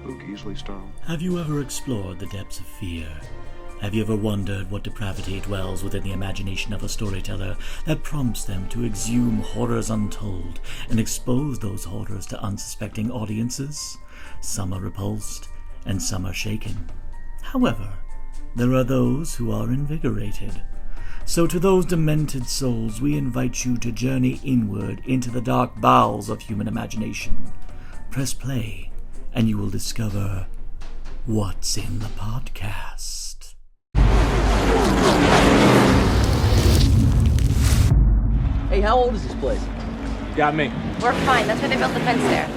spook easily startled. Have you ever explored the depths of fear? Have you ever wondered what depravity dwells within the imagination of a storyteller that prompts them to exhume horrors untold and expose those horrors to unsuspecting audiences? Some are repulsed, and some are shaken. However, there are those who are invigorated. So to those demented souls, we invite you to journey inward into the dark bowels of human imagination. Press play, and you will discover what's in the podcast. Hey, how old is this place? You got me. We're fine. That's why they built the fence there.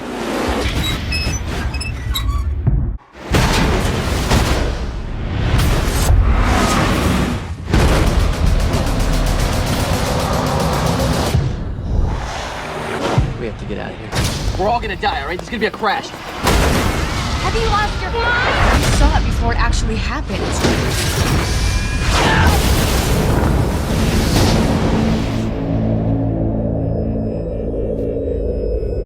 We have to get out of here. We're all gonna die, all right? There's gonna be a crash. Have you lost your mind? You saw it before it actually happened.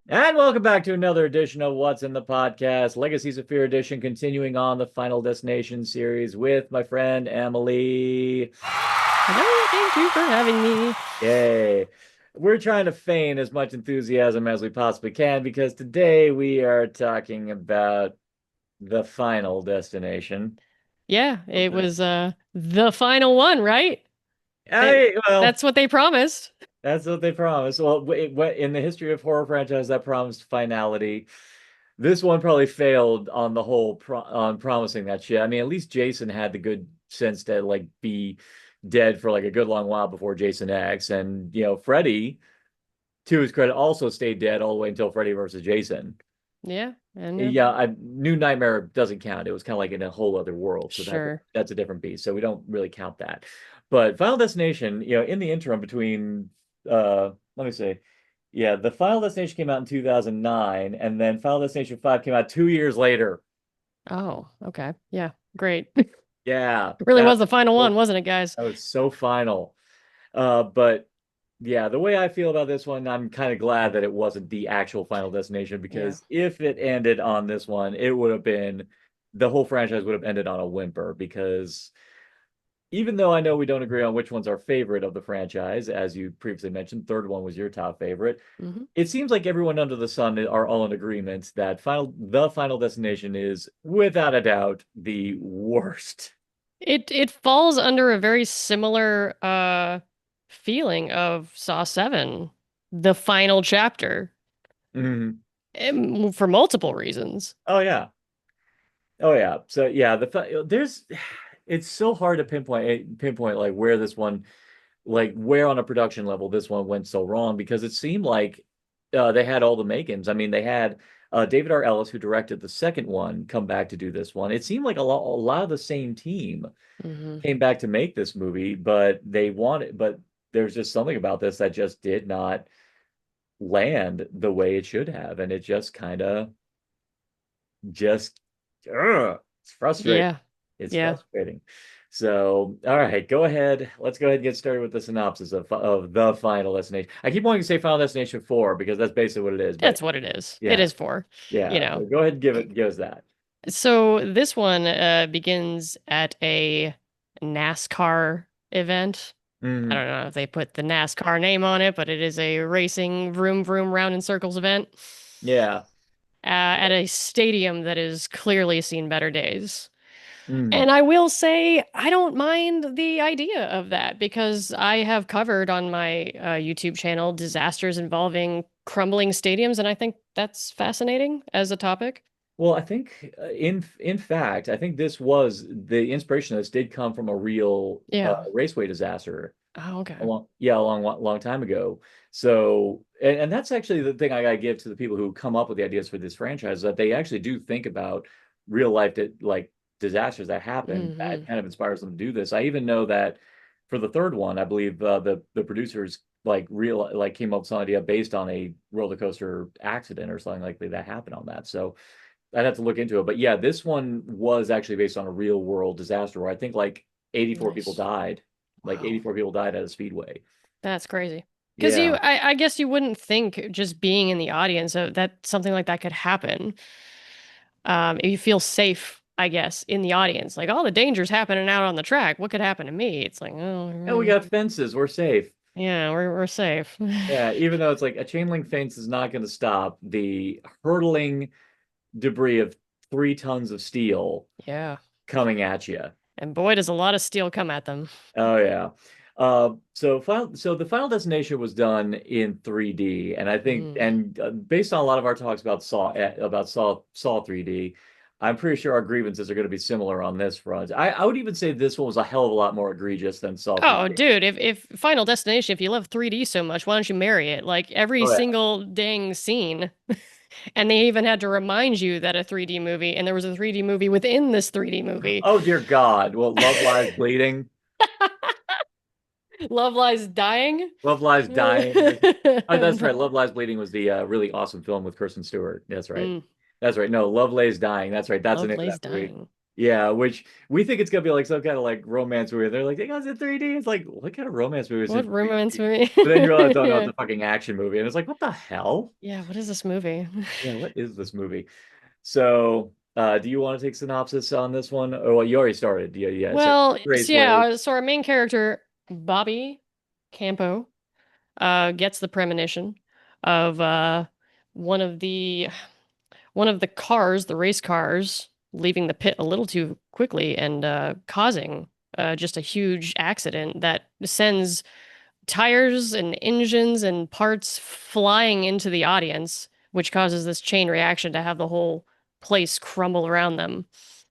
And welcome back to another edition of What's in the Podcast, Legacies of Fear edition, continuing on the Final Destination series with my friend Emily. Hello, thank you for having me. Yay. We're trying to feign as much enthusiasm as we possibly can because today we are talking about the Final Destination. Yeah, it was the final one, right? Well, That's what they promised. that's what they promised. Well, in the history of horror franchise, that promised finality. This one probably failed on the whole on promising that shit. I mean, at least Jason had the good sense to like be dead for like a good long while before Jason X, and Freddy, to his credit, also stayed dead all the way until Freddy versus Jason. Yeah, and New Nightmare doesn't count. It was kind of like in a whole other world, so sure. that's a different beast. So we don't really count that. But Final Destination, in the interim between, let me see, the Final Destination came out in 2009, and then Final Destination 5 came out 2 years later. Oh, okay. Yeah, great. Yeah. It really was the final one, wasn't it, guys? That was so final. But yeah, the way I feel about this one, I'm kind of glad that it wasn't the actual Final Destination, because if it ended on this one, it would have been, the whole franchise would have ended on a whimper, because even though I know we don't agree on which one's our favorite of the franchise, as you previously mentioned, third one was your top favorite. Mm-hmm. It seems like everyone under the sun are all in agreement that the Final Destination is, without a doubt, the worst. It falls under a very similar feeling of Saw 7, the final chapter, for multiple reasons. Oh yeah. So yeah, it's so hard to pinpoint like where this one, like where on a production level this one went so wrong, because it seemed like they had all the makings. I mean, they had David R. Ellis, who directed the second one, come back to do this one. It seemed like a lot of the same team came back to make this movie, but there's just something about this that just did not land the way it should have, and it just kind of it's frustrating. Yeah. It's frustrating. So, all right, go ahead. Let's go ahead and get started with the synopsis of the Final Destination. I keep wanting to say Final Destination 4 because that's basically what it is. That's what it is. Yeah. It is 4. Yeah. So go ahead and give us that. So this one begins at a NASCAR event. I don't know if they put the NASCAR name on it, but it is a racing vroom vroom round in circles event. Yeah. At a stadium that has clearly seen better days. And I will say, I don't mind the idea of that, because I have covered on my YouTube channel disasters involving crumbling stadiums, and I think that's fascinating as a topic. Well, I think in fact, I think this was the inspiration. This did come from a real raceway disaster. Oh, okay. A long time ago. So, and that's actually the thing I gotta give to the people who come up with the ideas for this franchise, that they actually do think about real life disasters that happen. That kind of inspires them to do this. I even know that for the third one, I believe the producers came up with some idea based on a roller coaster accident or something like that happened on that. So I'd have to look into it. But yeah, this one was actually based on a real world disaster where I think like 84 people died. Like 84 people died at a speedway. That's crazy. Because I guess you wouldn't think, just being in the audience, that something like that could happen. You feel safe, I guess, in the audience. Like, all the danger's happening out on the track. What could happen to me? It's like, oh, And we got fences. We're safe. yeah, we're safe. Yeah, even though it's like a chain link fence is not going to stop the hurtling debris of 3 tons of steel Yeah. coming at you. And boy, does a lot of steel come at them. Oh yeah. So the Final Destination was done in 3D, and I think, Mm. and based on a lot of our talks about Saw 3D, I'm pretty sure our grievances are going to be similar on this front. I would even say this one was a hell of a lot more egregious than Saw Oh, 3D. dude, if Final Destination, if you love 3D so much, why don't you marry it? Like every Oh yeah. single dang scene. And they even had to remind you that a 3D movie, and there was a 3D movie within this 3D movie. Oh dear God. Well, Love Lies Bleeding. Love Lies Dying. Love Lies Dying. Oh, that's right. Love Lies Bleeding was the really awesome film with Kristen Stewart. That's right. Mm, That's right. No, Love Lays Dying. That's right. That's the Love name of Lays that movie. Dying. Yeah, which we think it's gonna be like some kind of like romance movie. They're like, they got it in 3D. It's like, what kind of romance movie is What in romance 3D? movie? But then you realize, oh no, it's Yeah. a fucking action movie. And it's like, what the hell? Yeah, what is this movie? Yeah, what is this movie? So, do you want to take synopsis on this one? Oh, well, you already started. Yeah, yeah. So, Well, Grace so Way. yeah, so our main character, Bobby Campo, gets the premonition of one of the one of the cars, the race cars, leaving the pit a little too quickly and causing just a huge accident that sends tires and engines and parts flying into the audience, which causes this chain reaction to have the whole place crumble around them.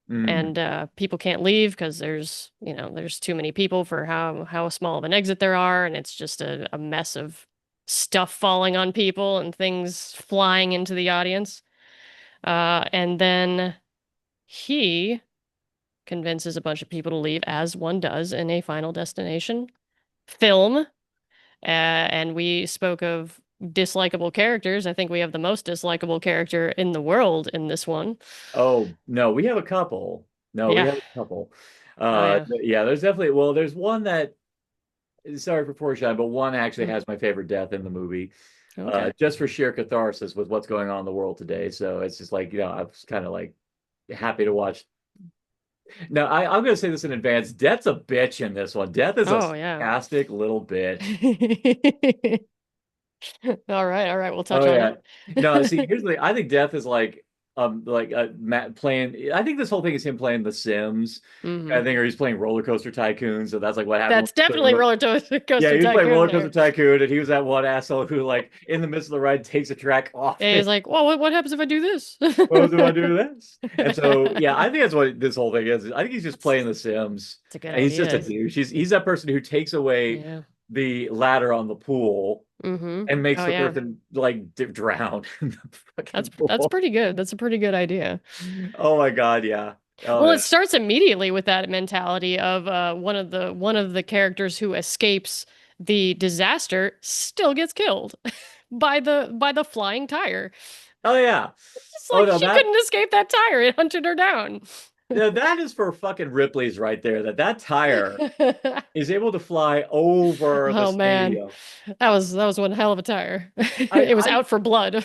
Mm. And people can't leave because there's too many people for how small of an exit there are, and it's just a mess of stuff falling on people and things flying into the audience. And then he convinces a bunch of people to leave, as one does in a Final Destination film. And we spoke of dislikable characters. I think we have the most dislikable character in the world in this one. Oh, no, we have a couple. No, we Yeah. have a couple. Oh, yeah. Yeah, there's definitely, well, there's one that, sorry for foreshadowing, but one actually Mm, has my favorite death in the movie. okay. Just for sheer catharsis with what's going on in the world today. So it's just like, I was kind of like happy to watch. No, I'm going to say this in advance. Death's a bitch in this one. Death is a Oh, yeah. sarcastic little bitch. All right, we'll touch Oh on yeah. it. No, see, here's the thing. I think Death is like Matt playing. I think this whole thing is him playing The Sims. I Hmm. think, or he's playing Roller Coaster Tycoon. So that's like what happened. That's definitely Yeah, Coaster he was playing Tycoon Roller Coaster there. Tycoon, and he was that one asshole who, like, in the midst of the ride, takes a track off. And he's like, well, what happens if I do this? What do I do this? And so, yeah, I think that's what this whole thing is. I think he's just playing The Sims, It's a good and he's just a idea. douche. He's that person who takes away Yeah. the ladder on the pool Hmm. and makes Oh, the yeah. person like drown in the That's fucking that's pool. pretty good. That's a pretty good idea. Oh my God, yeah. Oh Well, yeah. it starts immediately with that mentality of one of the characters who escapes the disaster still gets killed by the flying tire. Oh yeah. It's Oh like no, she couldn't escape that tire. It hunted her down. that is for fucking Ripley's right there. That tire is able to fly over the Oh man, stadium. that was one hell of a tire. I It was I out for blood.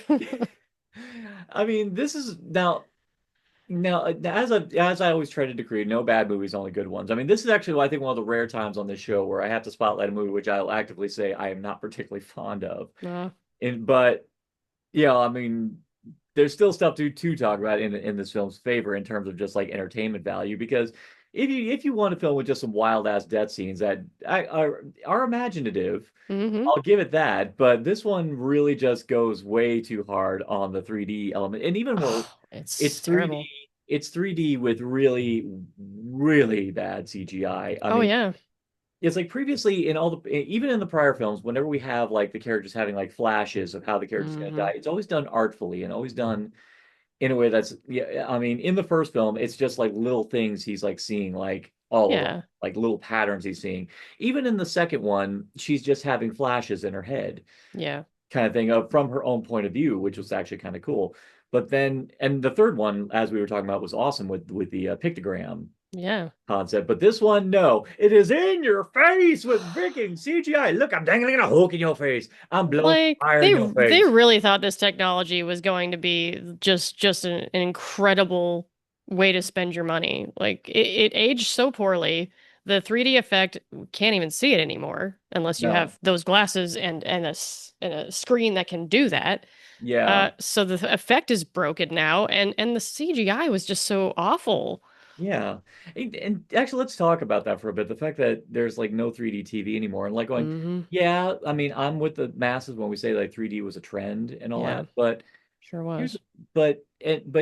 I mean, this is now, as I always try to decree, no bad movies, only good ones. I mean, this is actually, I think, one of the rare times on this show where I have to spotlight a movie which I'll actively say I am not particularly fond of. Uh, But yeah, I mean, there's still stuff to talk about in this film's favor in terms of just like entertainment value. Because if you want a film with just some wild ass death scenes that are imaginative, hmm. I'll give it that. But this one really just goes way too hard on the 3D element, and even worse, Oh, it's it's 3D. terrible. It's 3D with really, really bad CGI. I Oh mean, yeah. it's like previously in all the, even in the prior films, whenever we have like the characters having like flashes of how the character's going to Hmm. die, it's always done artfully and always done in a way that's, yeah. I mean, in the first film, it's just like little things he's like seeing like all around, Yeah. like little patterns he's seeing. Even in the second one, she's just having flashes in her head Yeah. kind of thing of from her own point of view, which was actually kind of cool. But then, and the third one, as we were talking about, was awesome with the pictogram Yeah. concept. But this one, no, it is in your face with freaking CGI. Look, I'm dangling a hook in your face. I'm blowing Like fire in they your they face. really thought this technology was going to be just an incredible way to spend your money. Like it aged so poorly. The 3D effect can't even see it anymore unless you No, have those glasses and a screen that can do that. yeah. So the effect is broken now, and the CGI was just so awful. Yeah. And actually, let's talk about that for a bit. The fact that there's like no 3D TV anymore and like going, Hmm. yeah, I mean, I'm with the masses when we say like 3D was a trend and all Yeah, that, but sure here's was. but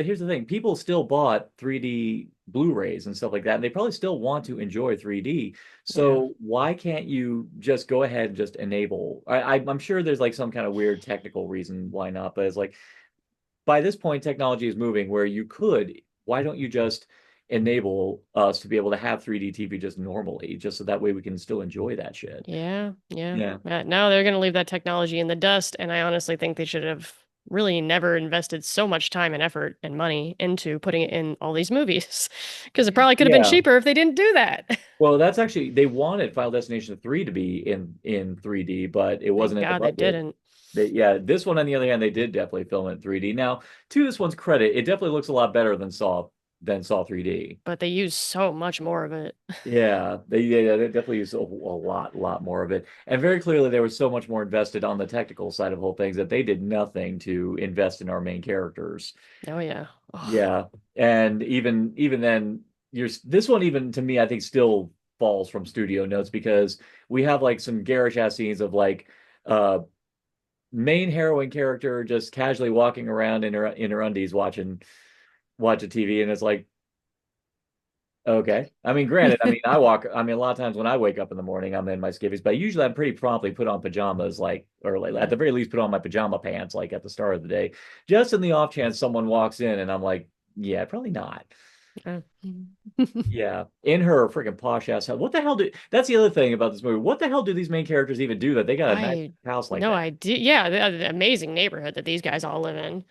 here's the thing. People still bought 3D Blu-rays and stuff like that, and they probably still want to enjoy 3D. Yeah. So why can't you just go ahead and just enable? I'm sure there's like some kind of weird technical reason why not, but it's like by this point, technology is moving where you could, why don't you just enable us to be able to have 3D TV just normally, just so that way we can still enjoy that shit. Yeah, yeah. Yeah. Now they're going to leave that technology in the dust, and I honestly think they should have really never invested so much time and effort and money into putting it in all these movies, because it probably could have been Yeah. cheaper if they didn't do that. Well, that's actually they wanted Final Destination 3 to be in 3D, but it Thank wasn't in the God they budget. didn't. Yeah, this one on the other hand, they did definitely film it in 3D. Now, to this one's credit, it definitely looks a lot better than Saw 3D. But they used so much more of it. Yeah, they definitely used a lot more of it. And very clearly there was so much more invested on the technical side of whole things that they did nothing to invest in our main characters. Oh yeah. Ugh. Yeah. And even then this one even to me I think still falls from studio notes because we have like some garish ass scenes of like uh main heroine character just casually walking around in her undies watching TV and it's like okay. I mean, granted, I mean, I mean, a lot of times when I wake up in the morning, I'm in my skivvies, but usually I'm pretty promptly put on pajamas, or like at Yeah. the very least, put on my pajama pants, like at the start of the day, just in the off chance someone walks in and I'm like, yeah, probably not. Uh, Yeah. In her freaking posh ass house. What the hell that's the other thing about this movie. What the hell do these main characters even do that they got a nice I house like no that? idea. Yeah, the amazing neighborhood that these guys all live in.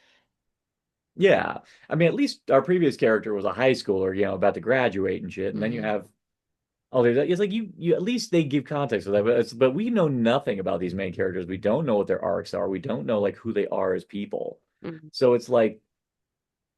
Yeah. I mean, at least our previous character was a high schooler, about to graduate and shit. And then you Hmm. have oh, it's like you at least they give context for that, but we know nothing about these main characters. We don't know what their arcs are. We don't know like who they are as people. So it's like,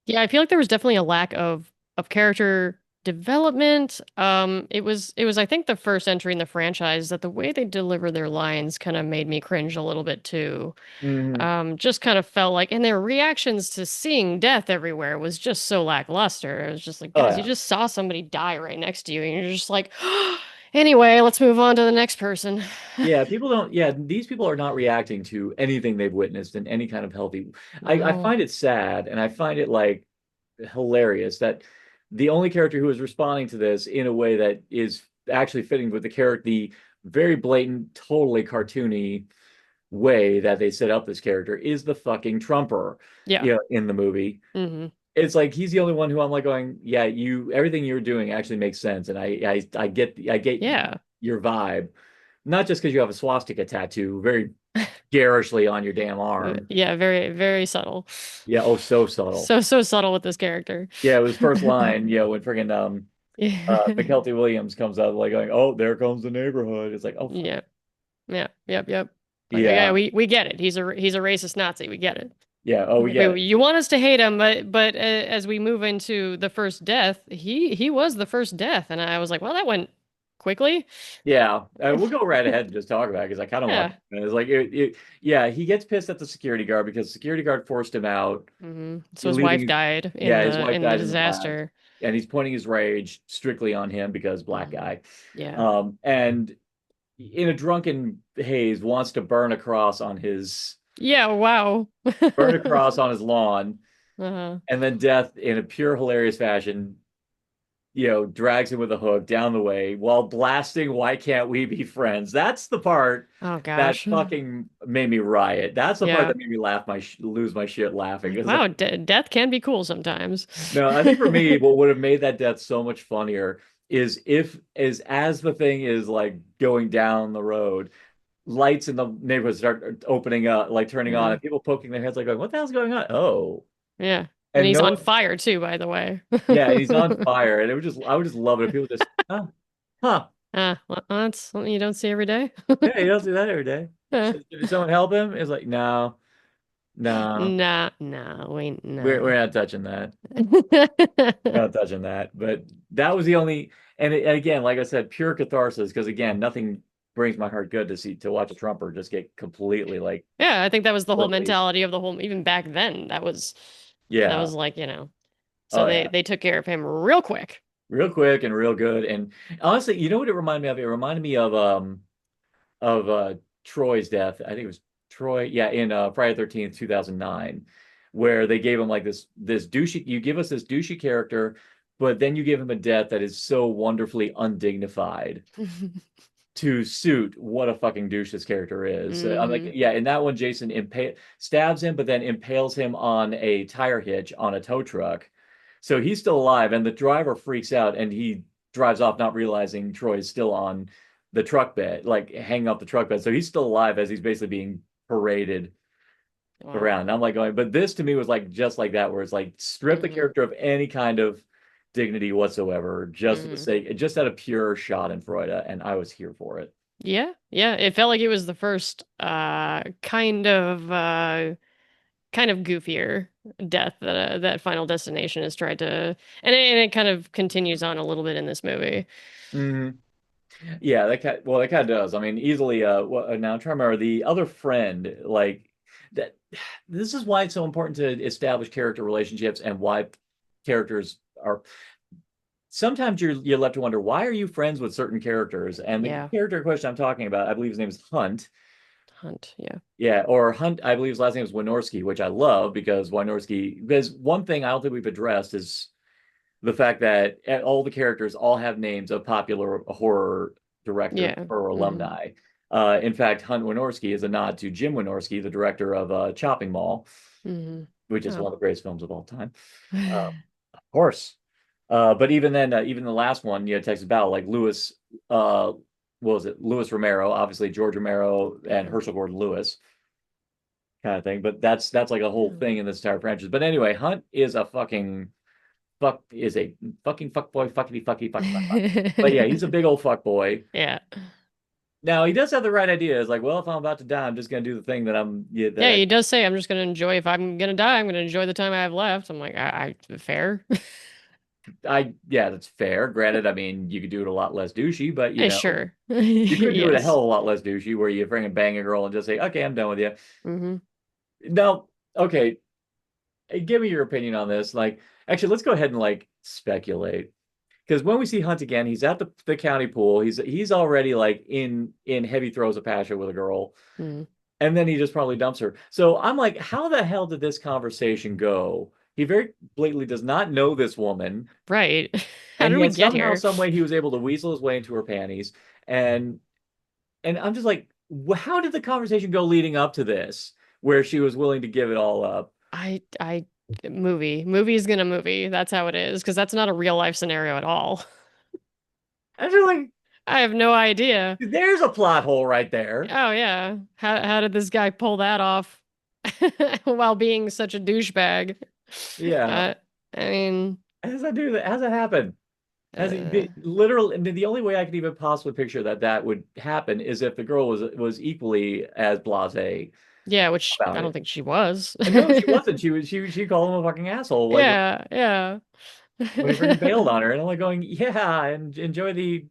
Yeah, I feel like there was definitely a lack of character development. It was I think the first entry in the franchise that the way they deliver their lines kind of made me cringe a little bit too. mhm. Just kind of felt like, and their reactions to seeing death everywhere was just so lackluster. It was just like, Oh guys, you yeah, just saw somebody die right next to you, and you're just like, anyway, let's move on to the next person. yeah. People don't. Yeah, these people are not reacting to anything they've witnessed in any kind of healthy. I No. find it sad, and I find it like hilarious that the only character who is responding to this in a way that is actually fitting with the very blatant, totally cartoony way that they set up this character is the fucking Trumper, Yeah. in the movie. Hmm. It's like he's the only one who I'm like going, yeah, everything you're doing actually makes sense, and I get Yeah. your vibe, not just because you have a swastika tattoo very garishly on your damn arm. Yeah, very, very subtle. Yeah, oh, so subtle. So subtle with this character. Yeah, it was first line, when friggin' Yeah. McKelty Williams comes out like going, oh, there comes the neighborhood. It's like, oh, fuck. Yeah. Yeah. Yep. Yep. Like, yeah, Yeah, we get it. He's a racist Nazi. We get it. yeah, oh, we Like, get it. you want us to hate him, but as we move into the first death, he was the first death, and I was like, well, that went quickly. Yeah, we'll go right ahead and just talk about it because I kind of want. Yeah. It's like yeah, he gets pissed at the security guard because the security guard forced him out, So his wife leaving. died Yeah, his wife in the died in the blast, disaster. and he's pointing his rage strictly on him because black Hmm. guy. Yeah. And in a drunken haze wants to Yeah. Wow. burn a cross on his lawn, Uh-huh. and then Death, in a pure hilarious fashion, drags him with a hook down the way while blasting "Why Can't We Be Friends?" That's the part Oh that gosh. fucking made me riot. That's the part Yeah. that made me lose my shit laughing. Like, It's like, wow, de death can be cool sometimes. no, I think for me, what would have made that death so much funnier is as the thing is like going down the road, lights in the neighborhood start opening up, like turning on, Yeah. and people poking their heads, like going, "What the hell's going on?" Oh, Yeah. And and he's on no, fire too, by the way. yeah, he's on fire, and I would just love it if people just, huh, Well, that's something you don't see every day. yeah, he does do that every day. Eh. Did someone help him? It's like, no, no, Nah, nah, wait, we're nah. not touching that. We're not touching that. But that was the only, and again, like I said, pure catharsis, because again, nothing brings my heart good to watch a Trumper just get completely like Yeah, I think that was the whole completely, mentality of the whole, even back then, that yeah, was like, you know, so oh they yeah, they took care of him real quick. real quick and real good. And honestly, you know what it reminded me of? It reminded me of Troy's death. I think it was Troy, yeah, in Friday 13th, 2009, where they gave him like this douchey, you give us this douchey character, but then you give him a death that is so wonderfully undignified to suit what a fucking douche this character is. So I'm like, Hmm. yeah, in that one, Jason stabs him, but then impales him on a tire hitch on a tow truck. So he's still alive, and the driver freaks out and he drives off, not realizing Troy is still on the truck bed, like hanging off the truck bed. So he's still alive as he's basically being paraded Wow. around. I'm like going, but this to me was like just like that, where it's like strip the Hmm. character of any kind of dignity whatsoever, just for the Hmm. sake, just out of pure Schadenfreude, and I was here for it. Yeah, yeah. It felt like it was the first kind of goofier death that that Final Destination has tried to, and it kind of continues on a little bit in this movie. Mhm. Yeah, that kind of does. I mean, easily. Now I'm trying to remember the other friend. Like that. This is why it's so important to establish character relationships and why characters are. Sometimes you're left to wonder, why are you friends with certain characters? And the Yeah, character question I'm talking about, I believe his name is Hunt. Hunt. Yeah. Yeah, or Hunt. I believe his last name is Wynorski, which I love because Wynorski. Because one thing I don't think we've addressed is the fact that all the characters all have names of popular horror directors Yeah. or Hmm. alumni. In fact, Hunt Wynorski is a nod to Jim Wynorski, the director of Chopping Mall, Hmm. which is Oh. one of the greatest films of all time. Of course. But even then, even the last one, Texas Battle, like Lewis, what was it? Louis Romero, obviously George Romero and Hmm. Herschel Gordon Lewis kind of thing. But that's like a whole Yeah. thing in this entire franchise. But anyway, Hunt is a fucking fuck boy, fuck. But yeah, he's a big old fuck boy. Yeah. Now he does have the right idea. It's like, well, if I'm about to die, I'm just gonna do the thing that I'm yeah, that Yeah, he does say, I'm just going to enjoy, if I'm going to die, I'm going to enjoy the time I have left. I'm like, fair. yeah, that's fair. Granted, I mean, you could do it a lot less douchey, but Sure. you could do it a hell Yes. of a lot less douchey where you bring and bang a girl and just say, okay, I'm done with you. Hmm. No, okay, give me your opinion on this. Like, actually, let's go ahead and like speculate. Because when we see Hunt again, he's at the county pool. He's already like in heavy throes of passion with a girl, Hmm. and then he just probably dumps her. So I'm like, how the hell did this conversation go? He very blatantly does not know this woman, Right. How and did we yet get somehow, here? some way, he was able to weasel his way into her panties. And I'm just like, how did the conversation go leading up to this, where she was willing to give it all up? I movie's gonna movie. That's how it is, because that's not a real life scenario at all. I'm just like, I have no idea. there's a plot hole right there. Oh yeah. How did this guy pull that off while being such a douchebag? Yeah. Uh, I mean, How does that do that? How does that happen? As uh, the literal, and the only way I could even possibly picture that would happen is if the girl was equally as blasé yeah, which about I don't it. think she was. And no, she wasn't. She called him a fucking asshole, like Yeah, yeah. when he freaking bailed on her. And I'm like going, yeah, and enjoy the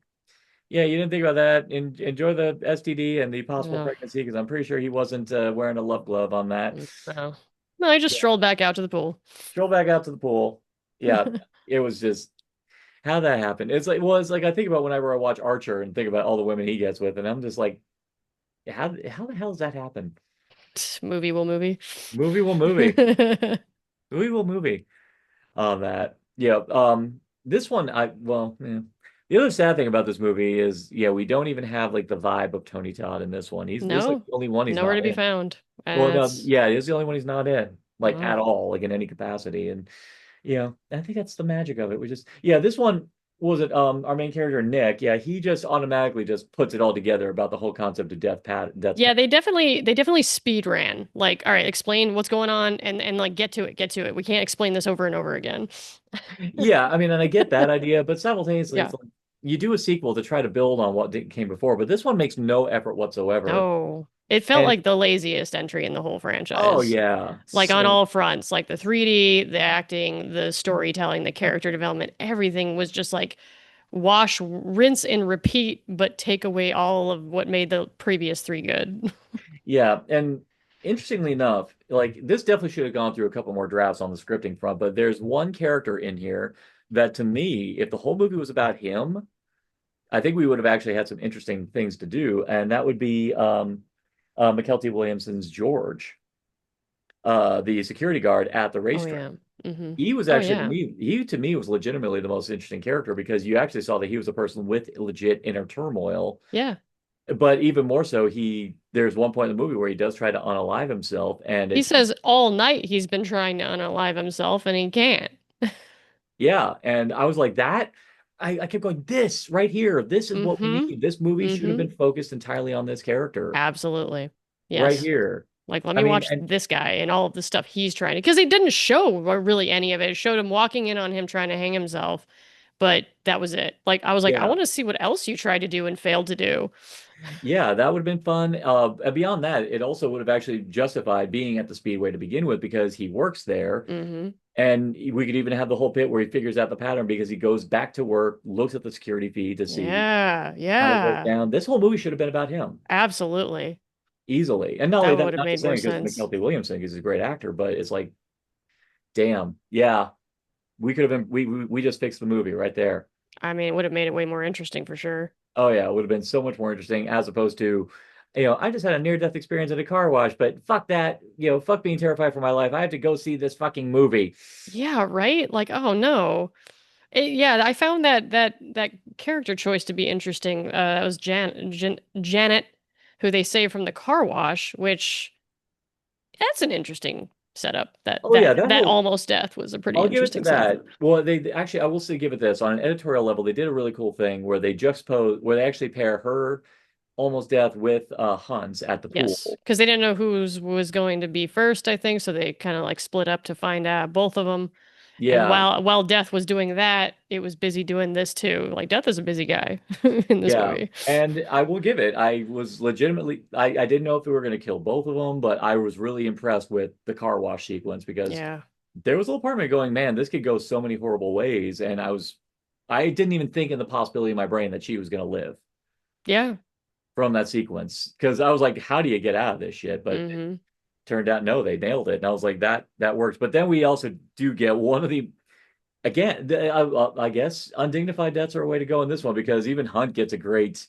yeah, you didn't think about that. Enjoy the STD and the possible No, pregnancy because I'm pretty sure he wasn't wearing a love glove on that. no. No, I just Yeah, strolled back out to the pool. stroll back out to the pool. Yeah, it was just how that happened. It's like well, it's like I think about whenever I watch Archer and think about all the women he gets with, and I'm just like, how the hell does that happen? Movie will movie. Movie will movie. Movie will movie on that. Yeah. This one, yeah. The other sad thing about this movie is, yeah, we don't even have like the vibe of Tony Todd in this one. This is like No, the only one he's nowhere not to be in. found. Well, And no, that's yeah, he's the only one he's not in, like well, at all, like in any capacity. And I think that's the magic of it. We just, yeah, this one. what was it? Our main character Nick, yeah, he just automatically just puts it all together about the whole concept of death's Yeah, path. they definitely speed ran. Like, all right, explain what's going on and like get to it, get to it. We can't explain this over and over again. Yeah, I mean, and I get that idea, but simultaneously, it's Yeah. like you do a sequel to try to build on what came before, but this one makes no effort whatsoever. No. It felt And like the laziest entry in the whole oh franchise. yeah, Like on so all fronts, like the 3D, the acting, the storytelling, the character development, everything was just like wash, rinse, and repeat, but take away all of what made the previous three good. yeah, and interestingly enough, like this definitely should have gone through a couple more drafts on the scripting front, but there's one character in here that to me, if the whole movie was about him, I think we would have actually had some interesting things to do, and that would be McKelty Williamson's George, the security guard at the Oh racetrack. yeah. Hmm. He was Oh actually to yeah. me, he to me was legitimately the most interesting character because you actually saw that he was a person with legit inner turmoil. Yeah. But even more so, there's one point in the movie where he does try to unalive himself, and He it's says all night he's been trying to unalive himself and he can't. yeah. And I was like, that I kept going, this right here, this is what we Mm-hmm. need. This movie should have Mm-hmm. been focused entirely on this character Absolutely. right Yes. here. Like, let I me mean, watch and this guy and all of the stuff he's trying to, because it didn't show really any of it. It showed him walking in on him trying to hang himself, but that was it. Like, I was like, I yeah, want to see what else you tried to do and failed to do. yeah, that would have been fun. And beyond that, it also would have actually justified being at the Speedway to begin with because he works there. Mm-hmm. And we could even have the whole bit where he figures out the pattern because he goes back to work, looks at the security feed to see Yeah. how it goes Yeah. down. This whole movie should have been about him Absolutely. easily. And not only That that, would have not made just more saying because sense. McNulty Williamson is a great actor, but it's like, damn, yeah, we could have been, we just fixed the movie right there. I mean, it would have made it way more interesting for sure. Oh yeah, it would have been so much more interesting as opposed to, I just had a near-death experience at a car wash, but fuck that, fuck being terrified for my life. I have to go see this fucking movie. Yeah, right? Like, oh no. Yeah, I found that character choice to be interesting. That was Janet, who they saved from the car wash, which that's an interesting setup. That Oh yeah, that that that whole almost death was a pretty I'll give it to interesting setup. that. Well, they actually, I will say, give it this on an editorial level. They did a really cool thing where they juxtapose, where they actually pair her almost death with Hunt's at the Yes, pool. because they didn't know whose was going to be first, I think, so they kind of like split up to find out both of them. And Yeah, while Death was doing that, it was busy doing this too. Like Death is a busy guy in this yeah. movie. And I will give it. I was legitimately, I didn't know if we were going to kill both of them, but I was really impressed with the car wash sequence because Yeah. there was a little part of me going, man, this could go so many horrible ways. And I didn't even think in the possibility in my brain that she was going to live Yeah. from that sequence because I was like, how do you get out of this shit? But Hmm. turned out no, they nailed it, and I was like, that works. But then we also do get one of the again, I guess undignified deaths are a way to go in this one because even Hunt gets a great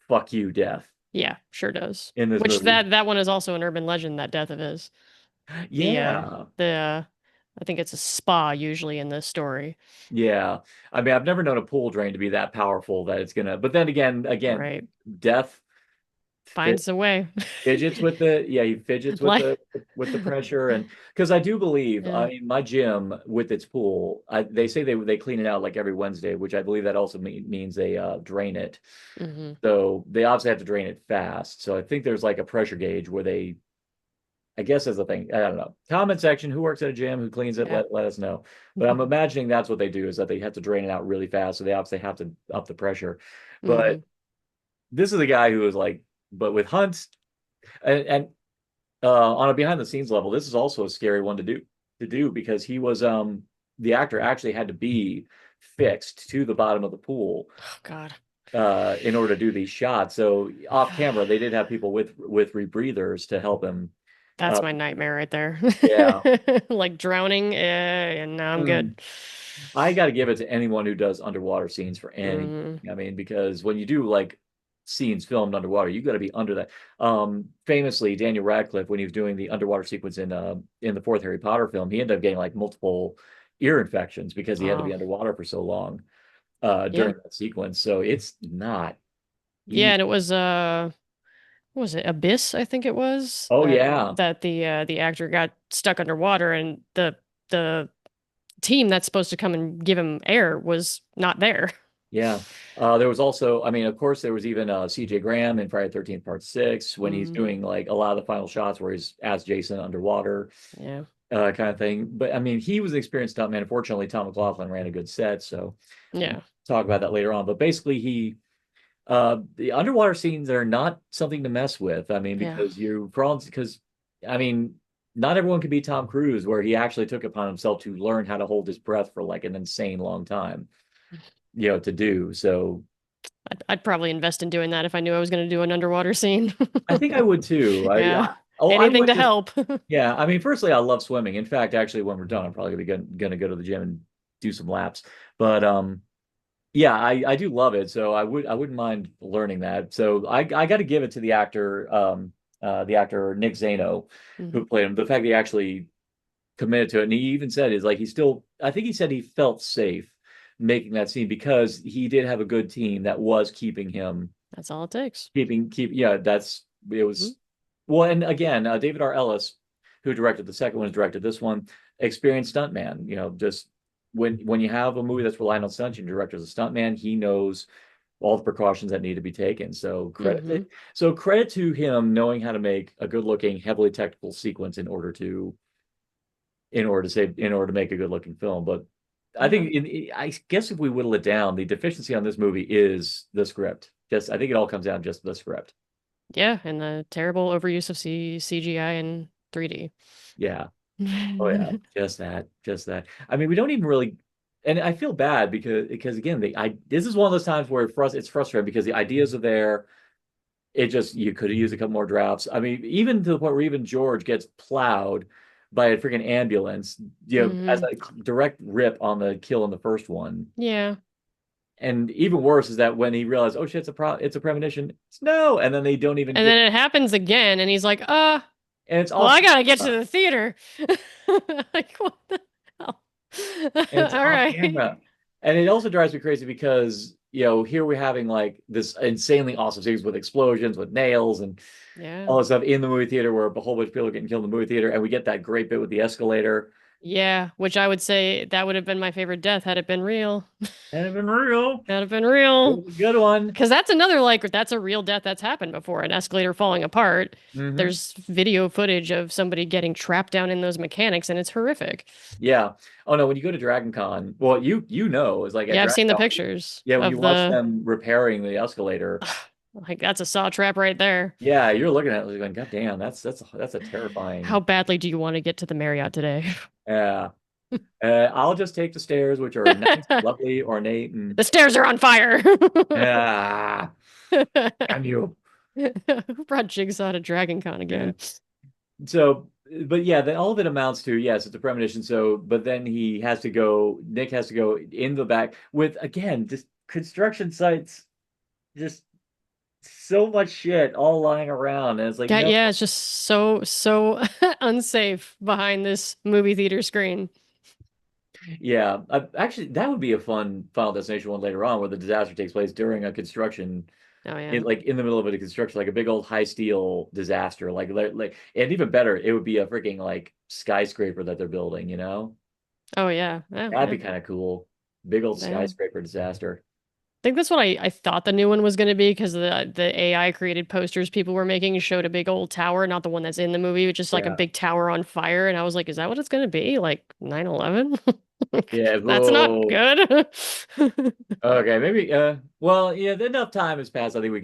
fuck you death Yeah, sure does. in this Which movie. that one is also an urban legend, that death of his. The Yeah, the I think it's a spa usually in this story. yeah. I mean, I've never known a pool drain to be that powerful that it's gonna. But then again, Right. death Finds a way. fidgets with the yeah he fidgets with Like the pressure and because I do believe I yeah. mean my gym with its pool they say they clean it out like every Wednesday which I believe that also means they drain it Hmm. so they obviously have to drain it fast so I think there's like a pressure gauge where they I guess is the thing I don't know comment section who works at a gym who cleans it Yeah. let us know but I'm imagining that's what they do is that they have to drain it out really fast so they obviously have to up the pressure but Hmm. this is a guy who is like but with Hunt and on a behind the scenes level, this is also a scary one to do because he was the actor actually had to be fixed to the bottom of the pool Oh God. in order to do these shots. So off camera, they did have people with rebreathers to help him. That's Uh, my nightmare right there. yeah. Like drowning, and now I'm Mm. good. I got to give it to anyone who does underwater scenes for any. Hmm. I mean, because when you do like scenes filmed underwater, you got to be under that. Famously, Daniel Radcliffe, when he was doing the underwater sequence in the fourth Harry Potter film, he ended up getting like multiple ear infections because he had to be Oh, underwater for so long yeah. during that sequence. So it's not Yeah, easy. and it was what was it? Abyss, I think it was. Oh That yeah, that the actor got stuck underwater and the team that's supposed to come and give him air was not there. Yeah. There was also, I mean, of course, there was even CJ Graham in Friday the 13th Part 6 when he's Mm, doing like a lot of the final shots where he's as Jason underwater, yeah. kind of thing. But I mean, he was an experienced stuntman. Unfortunately, Tom McLaughlin ran a good set, so we'll Yeah. talk about that later on. But basically, the underwater scenes are not something to mess with. I mean, Yeah. because I mean, not everyone can be Tom Cruise, where he actually took upon himself to learn how to hold his breath for like an insane long time, to do. So I'd probably invest in doing that if I knew I was going to do an underwater scene. I think I would too. Yeah. I Anything would to just, help. yeah. I mean, firstly, I love swimming. In fact, actually, when we're done, I'm probably gonna go to the gym and do some laps. But yeah, I do love it. So I wouldn't mind learning that. So I got to give it to the actor Nick Zano, Mm, who played him. The fact that he actually committed to it, and he even said is like he still. I think he said he felt safe making that scene because he did have a good team that was keeping him that's all it takes. yeah, that's it Mhm. was well, and again, David R. Ellis, who directed the second one, has directed this one, experienced stuntman. Just when you have a movie that's relying on stunts, and your director's a stuntman, he knows all the precautions that need to be taken. So Mhm. credit to him knowing how to make a good looking, heavily technical sequence in order to make a good looking film. But I Yeah. think I guess if we whittle it down, the deficiency on this movie is the script. Just I think it all comes down to just the script. Yeah, and the terrible overuse of CGI and 3D. Yeah. Oh yeah. Just that. I mean, we don't even really, and I feel bad because again, this is one of those times where it's frustrating because the ideas are there. It just you could have used a couple more drafts. I mean, even to the point where even George gets plowed by a freaking ambulance, as Hmm. a direct rip on the kill in the first one. Yeah. And even worse is that when he realized, oh shit, it's a premonition. It's no, and then they don't even And get, then it happens again, and he's like, and it's well, off I gotta get to camera, the theater. Like, what the hell? and it's All off right. camera, and it also drives me crazy because here we're having like this insanely awesome series with explosions, with nails, and Yeah. all this stuff in the movie theater where a whole bunch of people are getting killed in the movie theater, and we get that great bit with the escalator. Yeah, which I would say that would have been my favorite death had it been real. And it's been real. Had it been It real. was a good one. Because that's another, like, that's a real death that's happened before, an escalator falling apart. Hmm. There's video footage of somebody getting trapped down in those mechanics, and it's horrific. Yeah. Oh no, when you go to Dragon Con, well, it's like at Yeah, I've Dragon seen the Con, pictures yeah, when you of watch the, them repairing the escalator, like, that's a saw trap right there. yeah, you're looking at it like, going, God damn, that's a How terrifying. badly do you want to get to the Marriott today? Yeah. I'll just take the stairs, which are nice, lovely, ornate, and The stairs are on fire. ah, damn you. Who brought Jigsaw to Dragon Con Yeah. again? So, but yeah, then all of it amounts to yes, it's a premonition. So, but then Nick has to go in the back with again just construction sites, just so much shit all lying around, and it's like Yeah, no, yeah, it's just so unsafe behind this movie theater screen. yeah, actually that would be a fun Final Destination one later on where the disaster takes place during a construction Oh yeah. like in the middle of a construction, like a big old high steel disaster, and even better, it would be a freaking like skyscraper that they're building, Oh yeah. Oh, That'd yeah. be kind of cool. Big old Yeah. skyscraper disaster. I think that's what I thought the new one was going to be because the AI created posters people were making showed a big old tower, not the one that's in the movie, but just like a Yeah. big tower on fire. And I was like, is that what it's going to be? Like 9/11? Yeah. That's not Whoa. good. Okay. Maybe. Well, yeah. Enough time has passed. I think we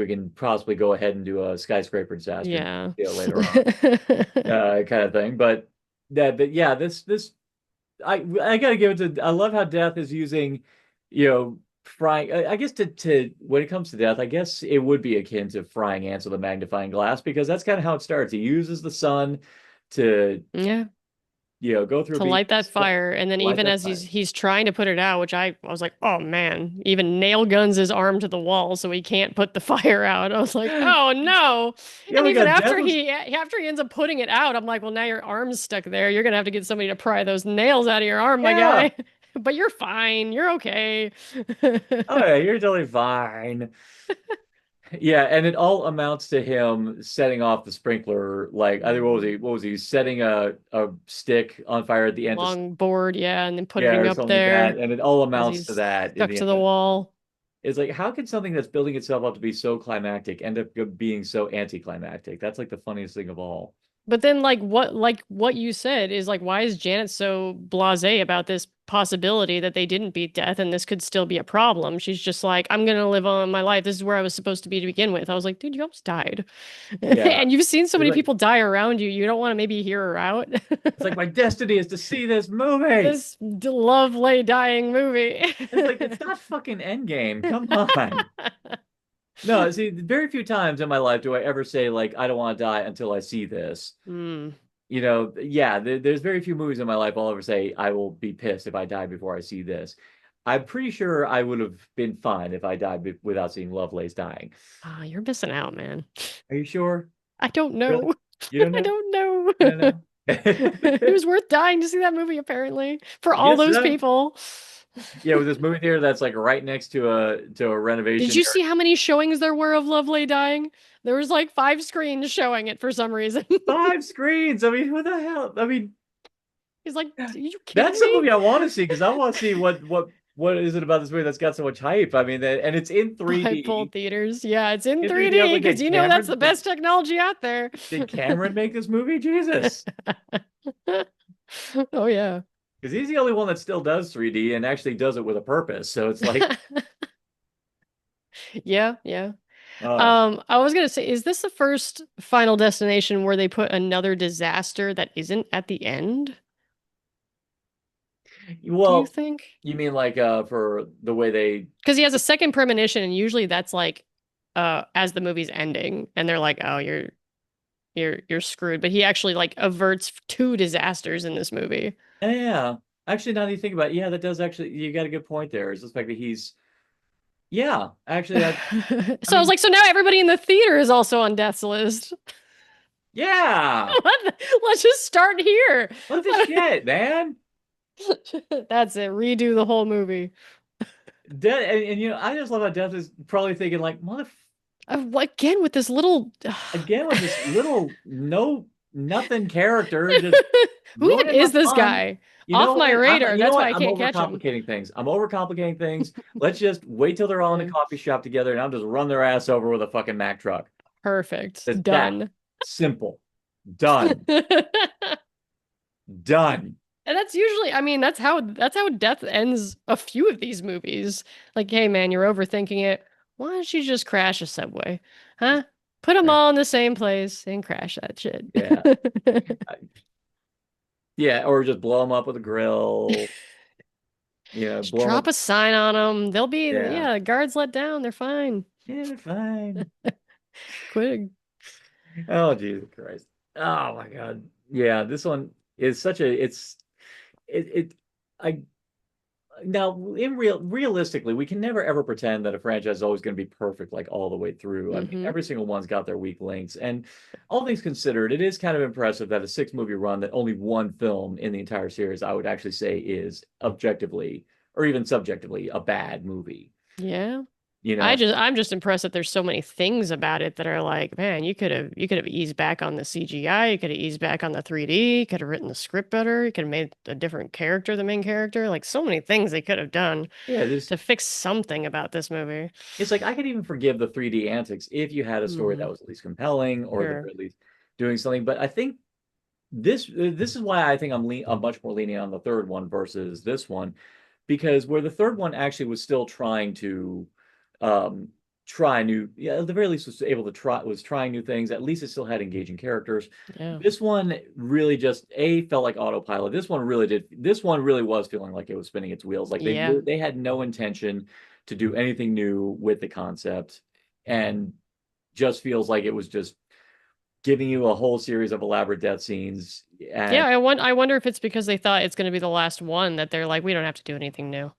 can possibly go ahead and do a skyscraper disaster, Yeah. later on, kind of thing. But yeah. This I gotta give it to. I love how Death is using, frying. I guess to when it comes to Death, I guess it would be akin to frying ants with a magnifying glass because that's kind of how it starts. He uses the sun to Yeah. go through a To beam, light that fire, and then light even that as fire. he's trying to put it out, which I was like, oh man, even nail guns his arm to the wall so he can't put the fire out. I was like, oh no. Yeah, And we even got Death was after he ends up putting it out, I'm like, well, now your arm's stuck there. You're gonna have to get somebody to pry those nails out of your arm, my yeah. guy. But you're fine. You're okay. Oh yeah, you're totally fine. Yeah, and it all amounts to him setting off the sprinkler. Like, I think what was he? What was he setting a stick on fire at the end? To, Long board, yeah, and then yeah, putting or it up something like that. there And it all as amounts to he's that in stuck the to the end. wall. It's like, how can something that's building itself up to be so climactic end up being so anticlimactic? That's like the funniest thing of all. But then like what you said is like why is Janet so blasé about this possibility that they didn't beat death and this could still be a problem? She's just like, I'm gonna live on my life. This is where I was supposed to be to begin with. I was like, dude, you almost died. Yeah. And you've seen so It's many like people die around you. You don't want to maybe hear her out. it's like my destiny is to see this movie. This lovely dying movie. It's like it's not fucking Endgame. Come on. No, see, very few times in my life do I ever say like I don't want to die until I see this. Hmm. You know, yeah, there's very few movies in my life I'll ever say I will be pissed if I die before I see this. I'm pretty sure I would have been fine if I died without seeing Lovelace dying. Ah, you're missing out, man. Are you sure? I don't Really? know. You don't I know? don't know. You don't know? It was worth dying to see that movie, apparently, for I all guess those so. people. Yeah, with this movie theater that's like right next to a Did renovation you area. see how many showings there were of Lovely dying? There was like 5 screens showing it for some reason. 5 screens. I mean, who the hell? I mean, He's like, are you kidding that's the me? movie I want to see because I want to see what is it about this movie that's got so much hype. I mean, and it's in Five full 3D. theaters. Yeah, it's in In 3D, I was 3D like, because did you know that's Cameron the best technology out there. did Cameron make this movie? Jesus, Oh yeah. because he's the only one that still does 3D and actually does it with a purpose. So it's like, Yeah, yeah. uh, I was gonna say, is this the first Final Destination where they put another disaster that isn't at the end? Do you well, think? you mean like for the way they, Because he has a second premonition, and usually that's like as the movie's ending, and they're like, "Oh, you're screwed." But he actually like averts two disasters in this movie. yeah, actually, now that you think about it, yeah, that does actually, you got a good point there. Is the fact that he's, yeah, actually, that, I So I was mean, like, so now everybody in the theater is also on death's list. yeah, Let's just start here. what the shit, man? That's it. Redo the whole movie. Death, and you know, I just love how Death is probably thinking like, mother, Again with this little. again with this little nothing character, just Who even ruining my is this fun. guy? You know Off my what? radar. You know That's why what? I I'm can't catch him. overcomplicating things. I'm overcomplicating things. Let's just wait till they're all in a Yeah. coffee shop together, and I'll just run their ass over with a fucking Mack truck. Perfect. It's that Done. simple. Done. Done. And that's usually, I mean, that's how death ends a few of these movies. Like, hey man, you're overthinking it. Why don't you just crash a subway? Huh? Put them all in the same place and crash that shit. Yeah. Yeah, or just blow them up with a grill. You know, Just blow them drop up. a sign on them. They'll be, Yeah. yeah, guards let down. They're fine. Yeah, they're fine. Quit. Oh, Jesus Christ. Oh my God. Yeah, this one is such a it I now in realistically, we can never ever pretend that a franchise is always going to be perfect like all the way through. I mean, Hmm. every single one's got their weak links. And all things considered, it is kind of impressive that a 6 movie run that only one film in the entire series, I would actually say is objectively or even subjectively a bad movie. Yeah. You know, I'm just impressed that there's so many things about it that are like, man, you could have eased back on the CGI, you could have eased back on the 3D, you could have written the script better, you could have made a different character the main character. Like so many things they could have done yeah, there's to fix something about this movie. it's like I could even forgive the 3D antics if you had a story that Hmm. was at least compelling or they were Sure. at least doing something. But I think this is why I think I'm much more lenient on the third one versus this one, because where the third one actually was still trying to um try new, yeah, at the very least was able to trying new things. At least it still had engaging characters. Yeah. This one really just felt like autopilot. This one really was feeling like it was spinning its wheels. Like Yeah. they had no intention to do anything new with the concept, and just feels like it was just giving you a whole series of elaborate death scenes. Yeah, And I wonder if it's because they thought it's going to be the last one that they're like, we don't have to do anything new.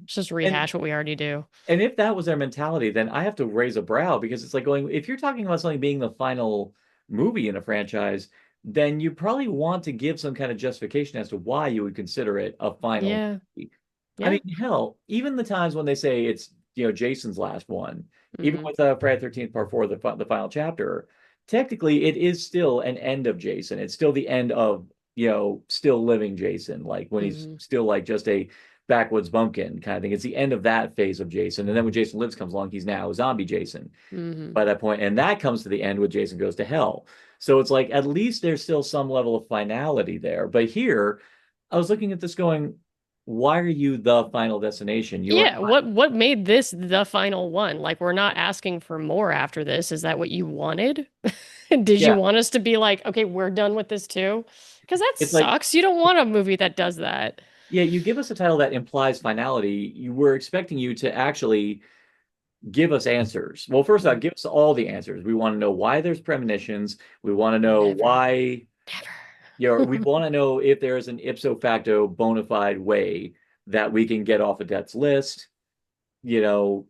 Let's just and rehash what we already do. and if that was their mentality, then I have to raise a brow because it's like going, if you're talking about something being the final movie in a franchise, then you probably want to give some kind of justification as to why you would consider it a final Yeah. movie. I Yeah. mean, hell, even the times when they say it's, Jason's last one, even Hmm. with Friday 13th Part 4, the final chapter, technically it is still an end of Jason. It's still the end of, still living Jason, like when he's Hmm. still like just a backwoods bumpkin kind of thing. It's the end of that phase of Jason. And then when Jason Lives comes along, he's now zombie Jason Hmm. by that point, and that comes to the end when Jason goes to hell. So it's like at least there's still some level of finality there. But here, I was looking at this going, why are you the final destination? You are Yeah, what made this the final one? Like, we're not asking for more after this. Is that what you wanted? Did you yeah. want us to be like, okay, we're done with this too? Because that It's like, sucks. You don't want a movie that does that. yeah, you give us a title that implies finality. You were expecting you to actually give us answers. Well, first off, Mm. give us all the answers. We want to know why there's premonitions. We want to know Never, why, we never. want to know if there is an ipso facto bona fide way that we can get off a debt's list, you know,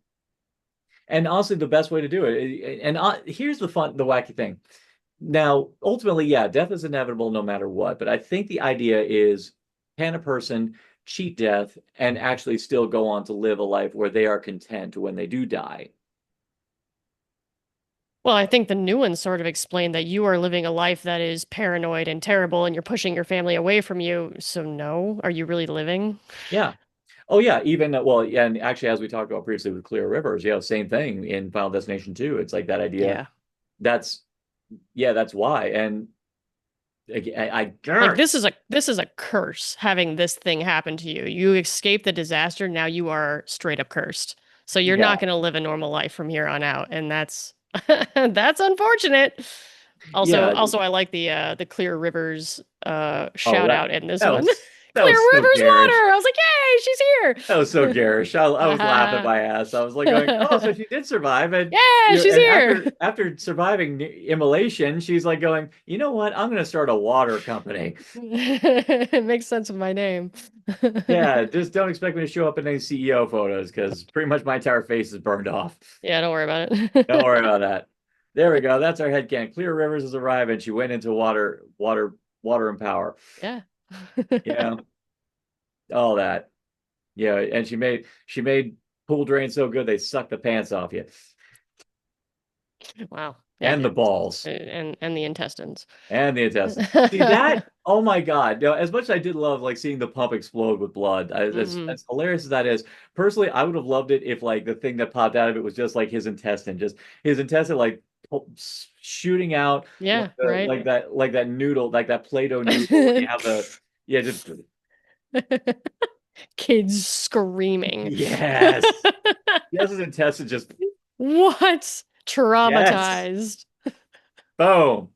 and honestly, the best way to do it. And here's the wacky thing. Now, ultimately, yeah, death is inevitable no matter what. But I think the idea is, can a person cheat death and actually still go on to live a life where they are content when they do die? Well, I think the new one sort of explained that you are living a life that is paranoid and terrible, and you're pushing your family away from you. So, no, are you really living? Yeah. Oh, yeah. Even, well, yeah, and actually, as we talked about previously with Clear Rivers, same thing in Final Destination 2. It's like that idea. Yeah. That's, yeah, that's why. And I Like, guess, this is a curse having this thing happen to you. You escaped the disaster, now you are straight up cursed. So you're yeah, not going to live a normal life from here on out, and that's that's unfortunate. Also, yeah. also I like the Clear Rivers Oh, shout out in this that one. was, that Clear was so Rivers garish. water. I was like, "Yay, That was so she's garish. I was laughing here." my ass. I was like going, "Oh, so she did survive." And Yeah, she's and here. after surviving immolation, she's like going, "You know what? I'm going to start a water company." It makes sense with my name. Yeah, just don't expect me to show up in any CEO photos because pretty much my entire face is burned off. Yeah, don't worry about Don't worry it. about that. There we go. That's our headcanon. Clear Rivers has arrived, and she went into water and power. Yeah. Yeah, all that. Yeah, and she made pool drains so good they sucked the pants off you Wow. Yeah, and the balls. and the intestines. And the intestines. See that? Oh my God. As much as I did love like seeing the pump explode with blood, Hmm. as hilarious as that is, personally, I would have loved it if like the thing that popped out of it was just like his intestine, just his intestine like shooting out Yeah, right. like that noodle, like that Play-Doh noodle when you have the yeah, just Kids screaming. yes. Yes, his intestine just What? yes. Traumatized. Boom.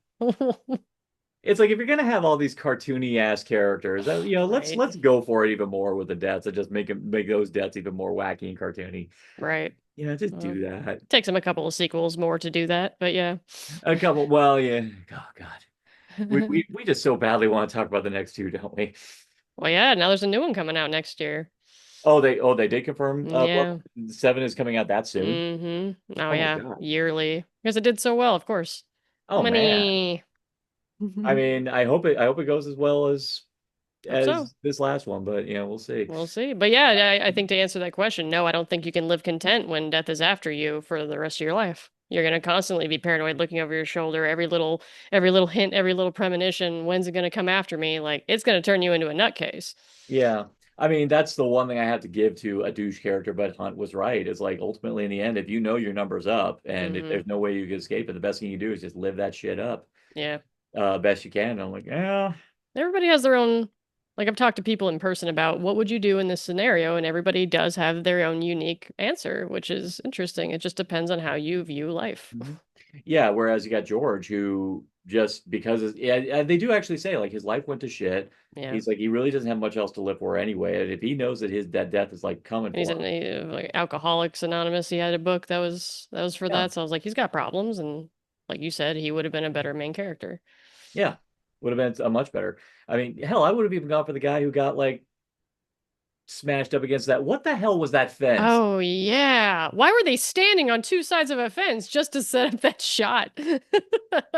It's like if you're gonna have all these cartoony ass characters, let's Right. let's go for it even more with the deaths and just make those deaths even more wacky and cartoony. Right. Just Uh, do that. takes him a couple of sequels more to do that, but yeah. A couple. Well, yeah. Oh God, we just so badly want to talk about the next two, don't we? Well, yeah, now there's a new one coming out next year. Oh they did confirm. Yeah. 7 is coming out that soon. Oh Oh my yeah, God. yearly. Because it did so well, of course. Oh man. Money. I mean, I hope it goes as well Hope so. as this last one, but we'll see. We'll see. But yeah, I think to answer that question, no, I don't think you can live content when death is after you for the rest of your life. You're gonna constantly be paranoid, looking over your shoulder, every little hint, every little premonition. When's it gonna come after me? Like, it's gonna turn you into a nutcase. Yeah. I mean, that's the one thing I have to give to a douche character, but Hunt was right. It's like ultimately in the end, if you know your number's up and if Hmm. there's no way you can escape it, the best thing you do is just live that shit up Yeah. best you can. And I'm like, yeah, Everybody has their own. Like, I've talked to people in person about what would you do in this scenario, and everybody does have their own unique answer, which is interesting. It just depends on how you view life. mhm. Yeah. Whereas you got George, who just because they do actually say like his life went to shit. Yeah. He's like he really doesn't have much else to live for anyway. And if he knows that his that death is like coming And he's for in him, like Alcoholics Anonymous. He had a book that was for yeah, that. So I was like, he's got problems, and like you said, he would have been a better main character. yeah, would have been a much better. I mean, hell, I would have even gone for the guy who got like smashed up against that. What the hell was that fence? Oh yeah. Why were they standing on two sides of a fence just to set up that shot?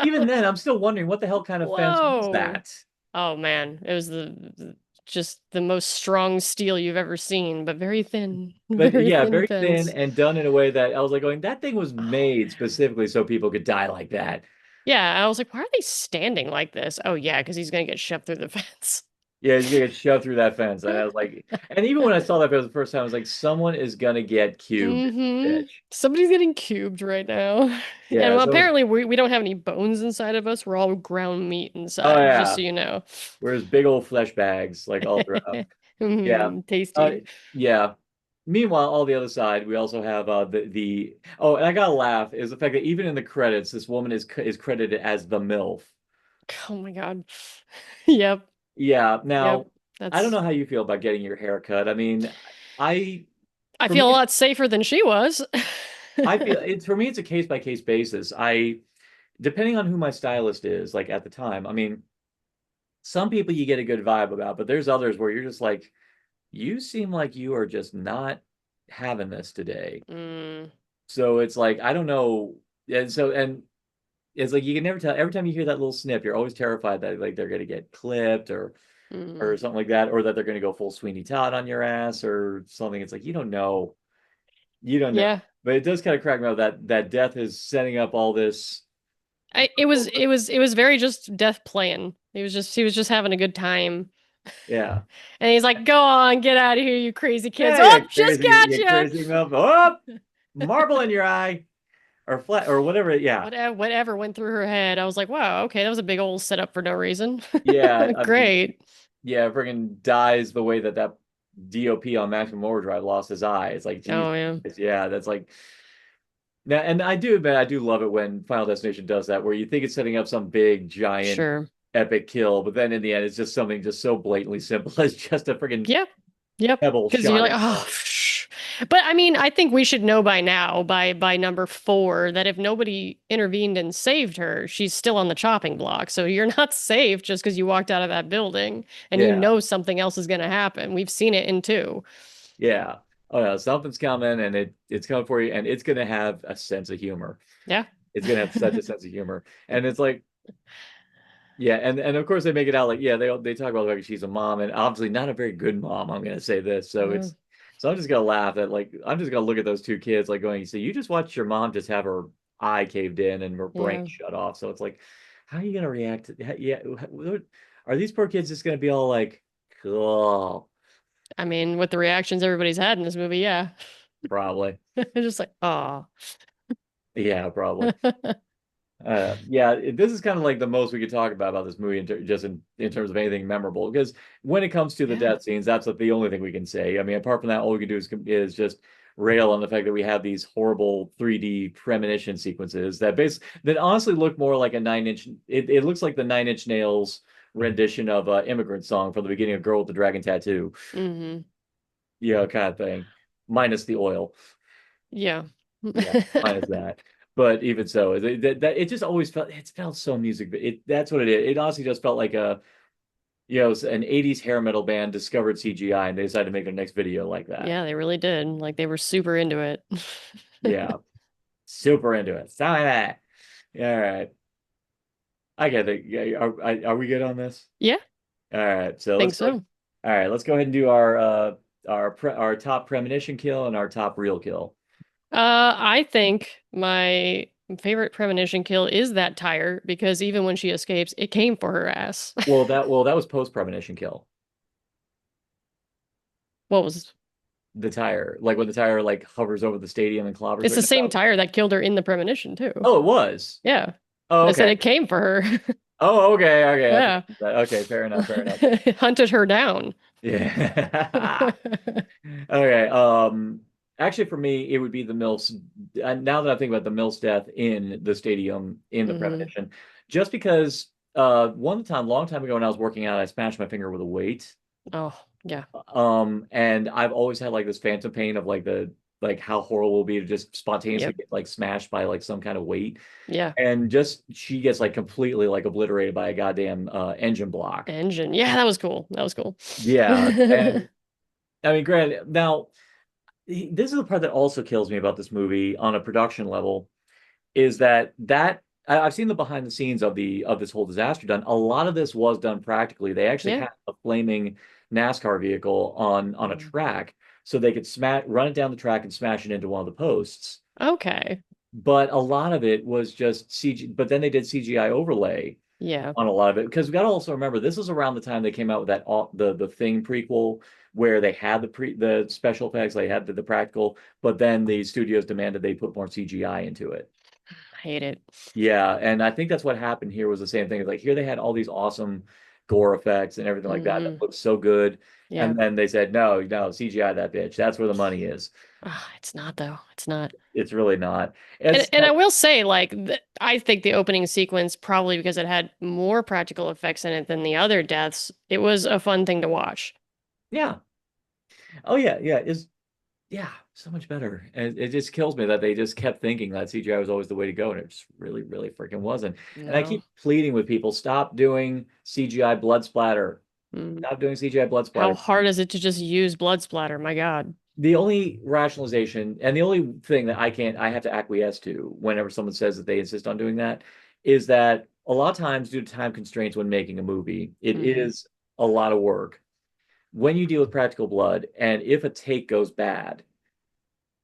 Even then, I'm still wondering what the hell kind of fence was Whoa. that? Oh man, it was the just the most strong steel you've ever seen, but very thin, But very yeah, thin very thin fence. and done in a way that I was like going, that thing was made specifically so people could die like that. Yeah, I was like, why are they standing like this? Oh yeah, because he's gonna get shoved through the fence. Yeah, he's gonna get shoved through that fence. And I was like, and even when I saw that for the first time, I was like, someone is gonna get cubed, Mm-hmm. bitch. Somebody's getting cubed right now. And Yeah, well, someone. apparently we don't have any bones inside of us. We're all ground meat Oh inside, just so yeah, you know. whereas big old flesh bags like all throughout. Yeah. Uh, Tasty. yeah. Meanwhile, all the other side, we also have the oh, and I gotta laugh is the fact that even in the credits, this woman is credited as the MILF. Oh my God. Yep. Yeah. Yep. Now, I don't That's know how you feel about getting your hair cut. I mean, I I for me, feel a lot safer than she was. I feel it's for me, it's a case by case basis. I depending on who my stylist is, like at the time. I mean, some people you get a good vibe about, but there's others where you're just like, you seem like you are just not having this today. Mm, So it's like, I don't know. And it's like you can never tell. Every time you hear that little snip, you're always terrified that like they're gonna get clipped mm. or something like that, or that they're gonna go full Sweeney Todd on your ass or something. It's like you don't know. You don't know. Yeah. But it does kind of crack me up that Death is setting up all this. It was very just Death playing. He was just having a good time. Yeah. And he's like, "Go on, get out of here, you crazy kids." Yeah, Oh, just you gotcha. crazy enough. Oh, marble in your eye or flat or whatever. Yeah. Whatever went through her head. I was like, "Wow, okay, that was a big old setup for no reason." Yeah. I mean, Great. yeah, friggin' dies the way that DOP on Maximum Overdrive lost his eye. It's like, geez, Oh yeah. yeah, that's like now, and I do admit I do love it when Final Destination does that, where you think it's setting up some big, giant, Sure. epic kill, but then in the end, it's just something just so blatantly simple as just a friggin' Yep. Yep. pebble Because you're shot like, at oh, him. shh. But I mean, I think we should know by now, by number 4, that if nobody intervened and saved her, she's still on the chopping block. So you're not safe just because you walked out of that building and you Yeah, know something else is going to happen. We've seen it in 2. yeah. Oh no, something's coming, and it's coming for you, and it's gonna have a sense of humor. Yeah. It's gonna have such a sense of humor, and it's like yeah, and of course they make it out like yeah they talk about like she's a mom and obviously not a very good mom. I'm gonna say this, so Uh, it's so I'm just gonna laugh at like I'm just gonna look at those two kids like going, so you just watched your mom just have her eye caved in and her brain yeah. shut off. So it's like, how are you gonna react? Yeah, are these poor kids just gonna be all like, cool, I mean, with the reactions everybody's had in this movie, yeah. probably, Just like, oh. yeah, probably. Yeah, this is kind of like the most we could talk about this movie just in terms of anything memorable. Because when it comes to the Yeah. death scenes, that's the only thing we can say. I mean, apart from that, all we can do is just rail on the fact that we have these horrible 3D premonition sequences that honestly look more like a 9 inch. It looks like the 9 Inch Nails rendition of Immigrant Song from the beginning of Girl with the Dragon Tattoo. Hmm. Yeah, kind of thing, minus the oil. Yeah. Yeah, minus that. But even so, that it just always felt so music. But that's what it is. It honestly just felt like a an 80s hair metal band discovered CGI and they decided to make their next video like that. Yeah, they really did. Like they were super into it. Yeah, super into it. Something like that. All right. I get it. Yeah, are we good on this? Yeah, All right. So think let's go. so. All right. Let's go ahead and do our top premonition kill and our top real kill. I think my favorite premonition kill is that tire because even when she escapes, it came for her ass. That was post premonition kill. What was The tire, like when the tire like hovers over the stadium and clobbers It's her. the same tire that killed her in the premonition too. Oh, it was. Yeah. Oh, I said okay. it came for her. Oh, okay, okay. Yeah. Okay, fair enough, fair enough. Hunted her down. Yeah. Okay. Actually, for me, it would be the Mills. Now that I think about the Mills death in the stadium in the Hmm. premonition, just because long time ago when I was working out, I smashed my finger with a weight. Oh, yeah. And I've always had like this phantom pain of like how horrible it would be to just spontaneously Yep. get like smashed by like some kind of weight. Yeah. And just she gets like completely like obliterated by a goddamn engine block. Engine. Yeah, that was cool. That was cool. Yeah. And I mean, granted, now this is the part that also kills me about this movie on a production level is that I've seen the behind the scenes of this whole disaster done. A lot of this was done practically. They actually Yeah. had a flaming NASCAR vehicle on a Mm. track so they could run it down the track and smash it into one of the posts. Okay. But a lot of it was just CG. But then they did CGI overlay Yeah. on a lot of it because we got to also remember this is around the time they came out with that the Thing prequel where they had the special effects, they had the practical, but then the studios demanded they put more CGI into it. I hate it. Yeah, and I think that's what happened here was the same thing. Like here they had all these awesome gore effects and everything like that Hmm. that looked so good. Yeah. And then they said, no, no, CGI that bitch. That's where the money is. Ah, it's not though. It's not. It's really not. And It's and I will say, like, I think the opening sequence, probably because it had more practical effects in it than the other deaths, it was a fun thing to watch. yeah. Oh yeah, yeah. Is yeah, so much better. And it just kills me that they just kept thinking that CGI was always the way to go, and it just really, really freaking wasn't. And I No. keep pleading with people, stop doing CGI blood splatter. Mm. Stop doing CGI blood How splatter. hard is it to just use blood splatter? My God. The only rationalization and the only thing that I have to acquiesce to whenever someone says that they insist on doing that is that a lot of times due to time constraints when making a movie, it Hmm. is a lot of work. When you deal with practical blood, and if a take goes bad,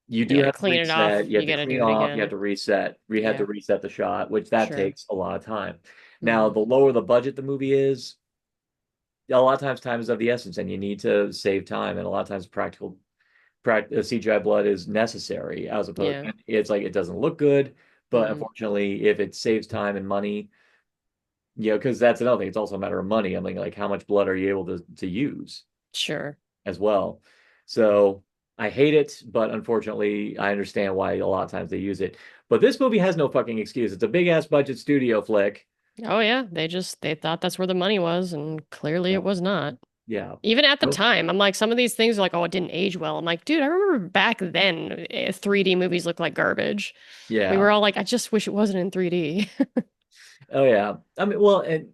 you do Yeah, to have to clean it off, reset, you have you to got to clean do it off, you have again. to reset, you have to Yeah, reset the shot, which that sure. takes a lot of time. Now, Hmm. the lower the budget the movie is, a lot of times time is of the essence, and you need to save time. And a lot of times CGI blood is necessary as opposed Yeah. it's like it doesn't look good, but Hmm. unfortunately, if it saves time and money, because that's another thing. It's also a matter of money. I mean, like how much blood are you able to use Sure. as well? So I hate it, but unfortunately, I understand why a lot of times they use it. But this movie has no fucking excuse. It's a big ass budget studio flick. Oh yeah, they thought that's where the money was, and clearly Yeah. it was not. Yeah. Even at the Nope. time, I'm like, some of these things are like, oh, it didn't age well. I'm like, dude, I remember back then, 3D movies looked like garbage. We Yeah. were all like, I just wish it wasn't in 3D. Oh yeah. I mean, well, and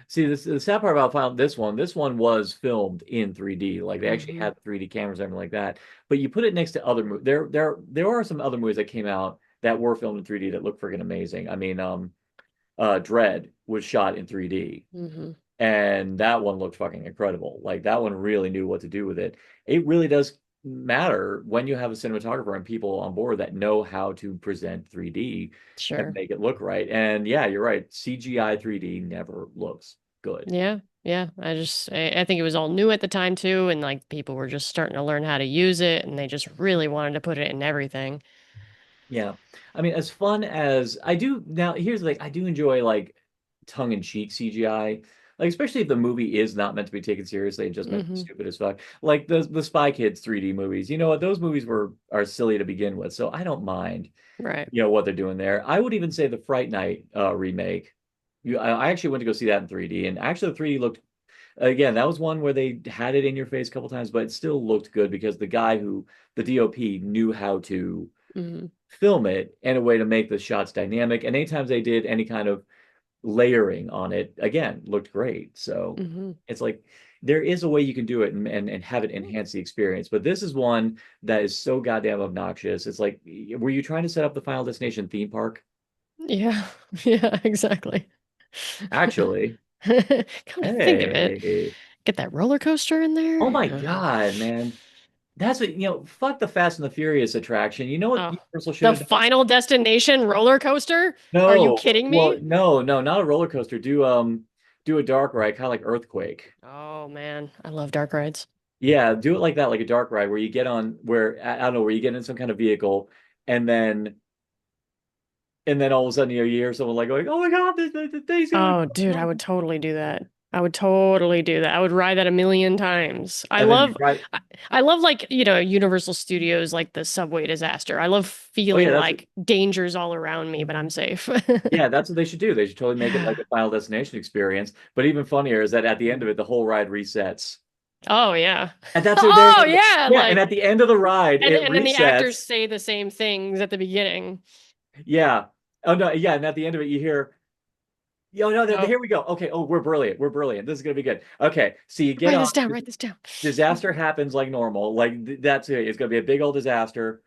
see, the sad part about this one was filmed in 3D. Like they actually Hmm. had 3D cameras and everything like that. But you put it next to other movies. There are some other movies that came out that were filmed in 3D that look freaking amazing. I mean, Dread was shot in 3D, Hmm. and that one looked fucking incredible. Like that one really knew what to do with it. It really does matter when you have a cinematographer and people on board that know how to present 3D and Sure. make it look right. And yeah, you're right. CGI 3D never looks good. Yeah. Yeah. I think it was all new at the time too, and like people were just starting to learn how to use it, and they just really wanted to put it in everything. Yeah. I mean, as fun as I do now, here's the thing, I do enjoy like tongue-in-cheek CGI. Like especially if the movie is not meant to be taken seriously and just meant to be Hmm. stupid as fuck. Like the Spy Kids 3D movies. You know what? Those movies are silly to begin with, so I don't mind, Right. what they're doing there. I would even say the Fright Night remake. I actually went to go see that in 3D, and actually the 3D looked again, that was one where they had it in your face a couple times, but it still looked good because the DOP knew how to Hmm. film it in a way to make the shots dynamic. And anytime they did any kind of layering on it, again, looked great. So Hmm. it's like there is a way you can do it and have it enhance the experience. But this is one that is so goddamn obnoxious. It's like, were you trying to set up the Final Destination theme park? Yeah. Yeah, exactly. Actually, Come to think of it, hey, get that roller coaster in oh my there. God, man. That's what, fuck the Fast and the Furious attraction. You know what Oh, Universal should the have done? Final Destination roller coaster? Are you No, kidding well, me? no, no, not a roller coaster. Do a dark ride, kind of like Earthquake. Oh man, I love dark rides. Yeah, do it like that, like a dark ride where you get on where I don't know where you get in some kind of vehicle, and then all of a sudden you hear someone like going, "Oh my God, the thing's gonna Oh, dude, I go!" would totally do that. I would totally do that. I would ride that a million times. And then you ride. I, I love like, Universal Studios, like the subway disaster. I love Oh yeah, feeling like dangers all around me, but I'm safe. that's what they should do. They should totally make it like a Final Destination experience. But even funnier is that at the end of it, the whole ride resets. Oh yeah. And that's what Oh yeah, yeah, and like at the end of the ride, it and then the actors resets. say the same things at the beginning. Yeah. Oh no, yeah, and at the end of it, you hear, yo, no, Oh, here we go. Okay, oh, we're brilliant. We're brilliant. This is gonna be good. Okay, so you get write on. this down, write this down. Disaster happens like normal. Like that's it. It's gonna be a big old disaster.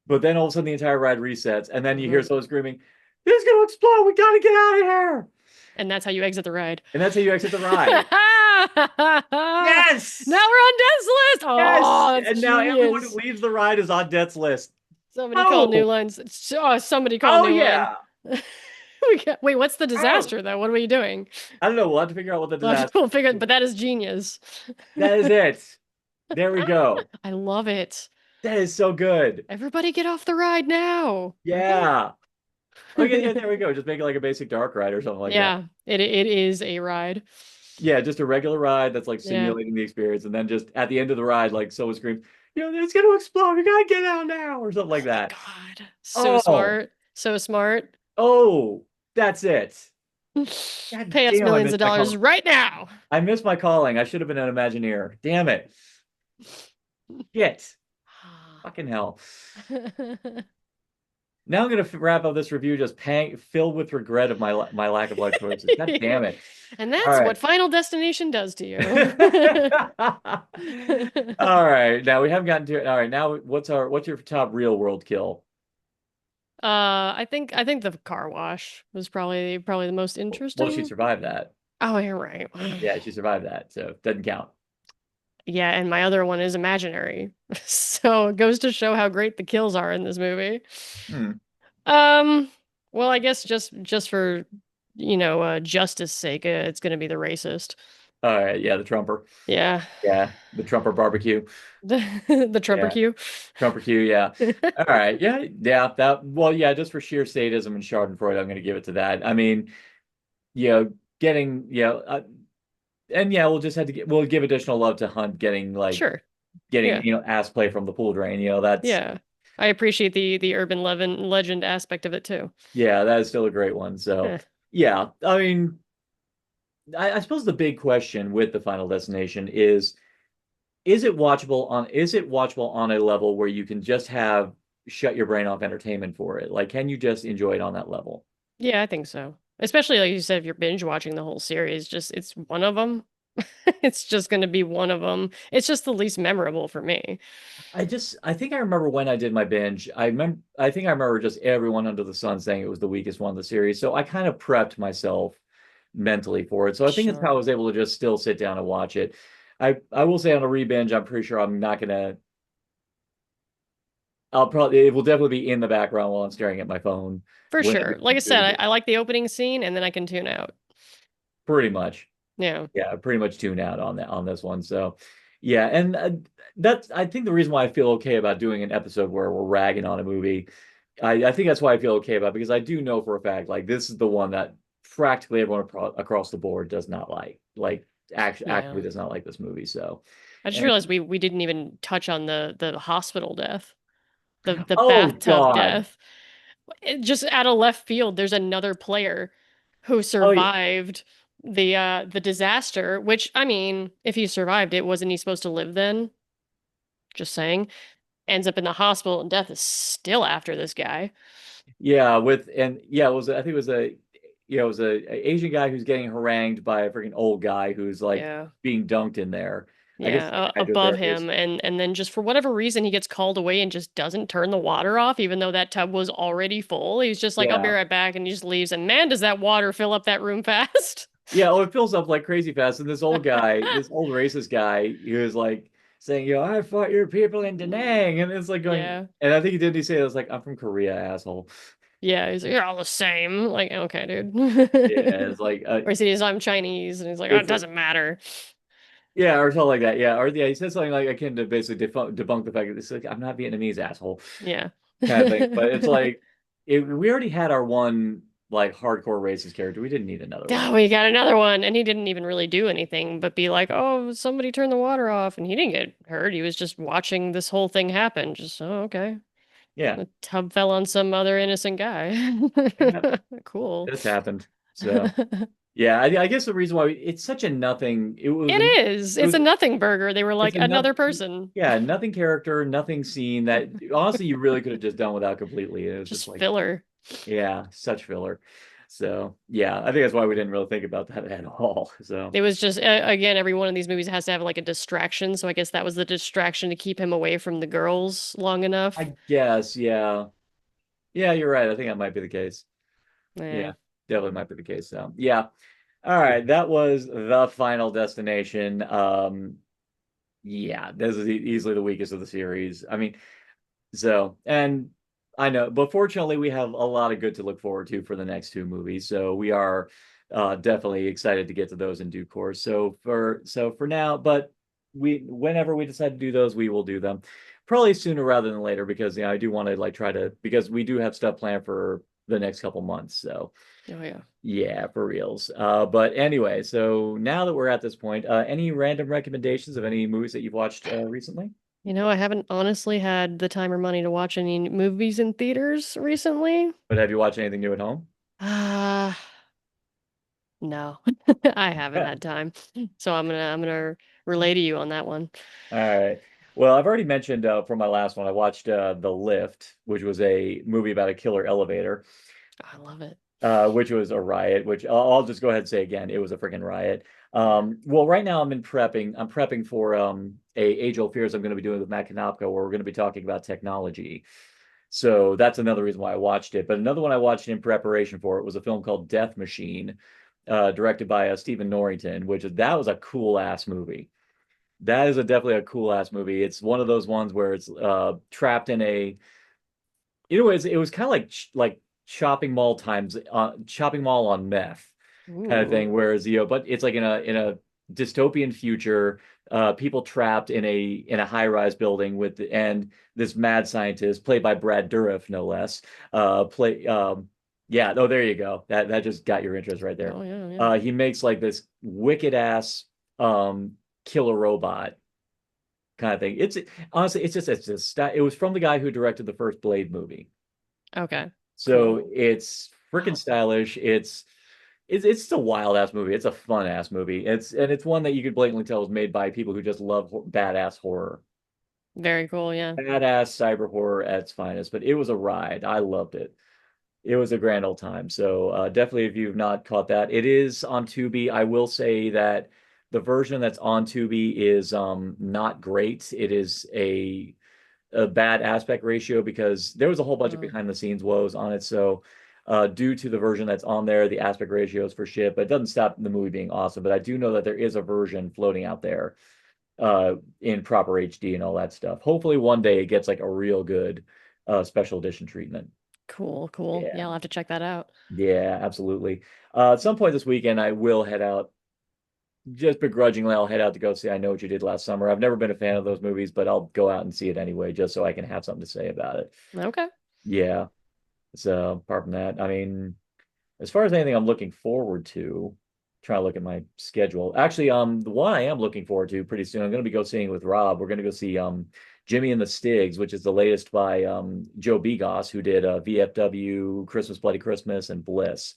But then all of a sudden the entire ride resets, and then you hear Hmm. someone screaming, This is gonna explode. We gotta get out of here. And that's how you exit the ride. And that's how you exit the ride. Now Yes. we're on death's list. Yes. Oh, that's And now everyone who genius. leaves the ride is on death's list. Somebody call new Oh. lines. Oh, somebody call Oh new line. yeah. Wait, what's the Oh. disaster though? What are we doing? I don't know. We'll have to figure out what the disaster. We'll figure it, but that is genius. That is it. There we go. I love it. That is so good. Everybody get off the ride now. Yeah. Okay, yeah, there we go. Just make it like a basic dark ride or something like that. Yeah, it is a ride. Yeah, just a regular ride that's like Yeah. simulating the experience, and then just at the end of the ride, like someone screams, it's gonna explode. We gotta get out now, or something like that. God, so Oh. smart. So smart. Oh, that's it. God Pay us damn, I millions of missed my dollars calling. right now. I missed my calling. I should have been an Imagineer. Damn it. Shit. Fucking hell. Now I'm gonna wrap up this review just filled with regret of my lack of life choices. God damn it. And that's All right. what Final Destination does to you. All right. Now we haven't gotten to it. All right. Now what's your top real world kill? I think the car wash was probably the most interesting. Well, she survived that. Oh, you're right. Yeah, she survived that, so it doesn't count. Yeah, and my other one is imaginary. So it goes to show how great the kills are in this movie. Well, I guess just for justice sake, it's gonna be the racist. All right, yeah, the Trumper. Yeah. Yeah, the Trumper barbecue. The Trumper queue. Trumper Q, yeah. All right, yeah, just for sheer sadism and Schadenfreude, I'm gonna give it to that. I mean, getting, and yeah, we'll just have to we'll give additional love to Hunt getting Sure. ass play from the pool drain. That's I appreciate the urban legend aspect of it too. Yeah, that is still a great one. So yeah, I mean, I suppose the big question with the Final Destination is it watchable on a level where you can just have shut your brain off entertainment for it? Like, can you just enjoy it on that level? Yeah, I think so. Especially like you said, if you're binge watching the whole series, it's one of them. It's just going to be one of them. It's just the least memorable for me. I think I remember when I did my binge. I think I remember just everyone under the sun saying it was the weakest one of the series. So I kind of prepped myself mentally for it. So I think it's how I was able to just still sit down and watch it. I will say on a re-binge, I'm pretty sure I'm not gonna. It will definitely be in the background while I'm staring at my phone. For sure. Like I said, I like the opening scene and then I can tune out. Pretty much. Yeah. Yeah, pretty much tune out on this one. So yeah, and I think the reason why I feel okay about doing an episode where we're ragging on a movie, I think that's why I feel okay about it, because I do know for a fact like this is the one that practically everyone across the board does not like actually does not like this movie. So I just realized we didn't even touch on the hospital death. The Oh, bathtub God. death. Just out of left field, there's another player who survived the disaster, which, I mean, if he survived it, wasn't he supposed to live then? Just saying. Ends up in the hospital and death is still after this guy. Yeah, it was I think it was a Asian guy who's getting harangued by a freaking old guy who's like being dunked in there. I guess above him, and then just for whatever reason he gets called away and just doesn't turn the water off, even though that tub was already full. He's just like, I'll be right back, and he just leaves. And man, does that water fill up that room fast. Yeah, it fills up like crazy fast. And this old guy, this old racist guy, he was like saying, I fought your people in Da Nang. And it's like going, and I think he say it was like, I'm from Korea, asshole. Yeah, he's like, you're all the same. Like, okay, dude. Yeah, it's like, or he says, I'm Chinese, and he's like, it doesn't matter. Yeah, or something like that. Yeah, or he said something like akin to basically debunk the fact that it's like, I'm not Vietnamese, asshole. Yeah, kind of thing. But it's like we already had our one like hardcore racist character. We didn't need another one. We got another one, and he didn't even really do anything but be like, "Oh, somebody turned the water off," and he didn't get hurt. He was just watching this whole thing happen. Just okay. Yeah, the tub fell on some other innocent guy. Cool. This happened. So. Yeah, I guess the reason why it's such a nothing. It's a nothing burger. They were like another person. Yeah, nothing character, nothing scene that honestly you really could have just done without completely. It was just like filler. Yeah, such filler. So yeah, I think that's why we didn't really think about that at all. So it was just again, every one of these movies has to have like a distraction. So I guess that was the distraction to keep him away from the girls long enough. I guess, yeah. Yeah, you're right. I think that might be the case. Yeah. Yeah, definitely might be the case. So yeah. All right, that was the Final Destination. Yeah, this is easily the weakest of the series. I mean, and I know, but fortunately, we have a lot of good to look forward to for the next two movies. So we are definitely excited to get to those in due course. So for now, but whenever we decide to do those, we will do them. Probably sooner rather than later because I do want to like try to because we do have stuff planned for the next couple months. So Oh yeah. yeah, for reals. But anyway, so now that we're at this point, any random recommendations of any movies that you've watched recently? I haven't honestly had the time or money to watch any movies in theaters recently. But have you watched anything new at home? Uh no. I haven't had time. So I'm gonna relay to you on that one. All right. Well, I've already mentioned from my last one, I watched The Lift, which was a movie about a killer elevator, I love it. which was a riot, which I'll just go ahead and say again, it was a freaking riot. Yeah. Well, right now I'm in prepping. I'm prepping for a Age-Old Fears I'm going to be doing with Matt Kanopka, where we're going to be talking about technology. So that's another reason why I watched it. But another one I watched in preparation for it was a film called Death Machine, directed by Stephen Norrington, that was a cool ass movie. That is definitely a cool ass movie. It's one of those ones where it's trapped in it was kind of like shopping mall on meth kind of Ooh. thing. Whereas but it's like in a dystopian future, people trapped in a high rise building and this mad scientist played by Brad Dourif, no less. Play Yeah, oh there you go. That just got your interest right there. Oh yeah, yeah. He makes like this wicked ass um killer robot kind of thing. It's honestly, it was from the guy who directed the first Blade movie. Okay. So Cool. it's freaking Wow. stylish. It's a wild ass movie. It's a fun ass movie. It's one that you could blatantly tell was made by people who just love badass horror. Very cool, yeah. Badass cyber horror at its finest. But it was a ride. I loved it. It was a grand old time. So definitely, if you've not caught that, it is on Tubi. I will say that the version that's on Tubi is not great. It is a bad aspect ratio because there was a whole bunch of Uh, behind the scenes woes on it. So due to the version that's on there, the aspect ratio is for shit, but it doesn't stop the movie being awesome. But I do know that there is a version floating out there in proper HD and all that stuff. Hopefully one day it gets like a real good special edition treatment. cool, cool. Yeah. Yeah, I'll have to check that out. Yeah, absolutely. At some point this weekend, I will head out. Just begrudgingly, I'll head out to go see I Know What You Did Last Summer. I've never been a fan of those movies, but I'll go out and see it anyway, just so I can have something to say about it. Okay. Yeah. So apart from that, I mean, as far as anything I'm looking forward to, try to look at my schedule. Actually, the one I am looking forward to pretty soon, I'm going to be go seeing with Rob. We're going to go see Jimmy and the Stigs, which is the latest by Joe Begos, who did VFW, Christmas Bloody Christmas, and Bliss.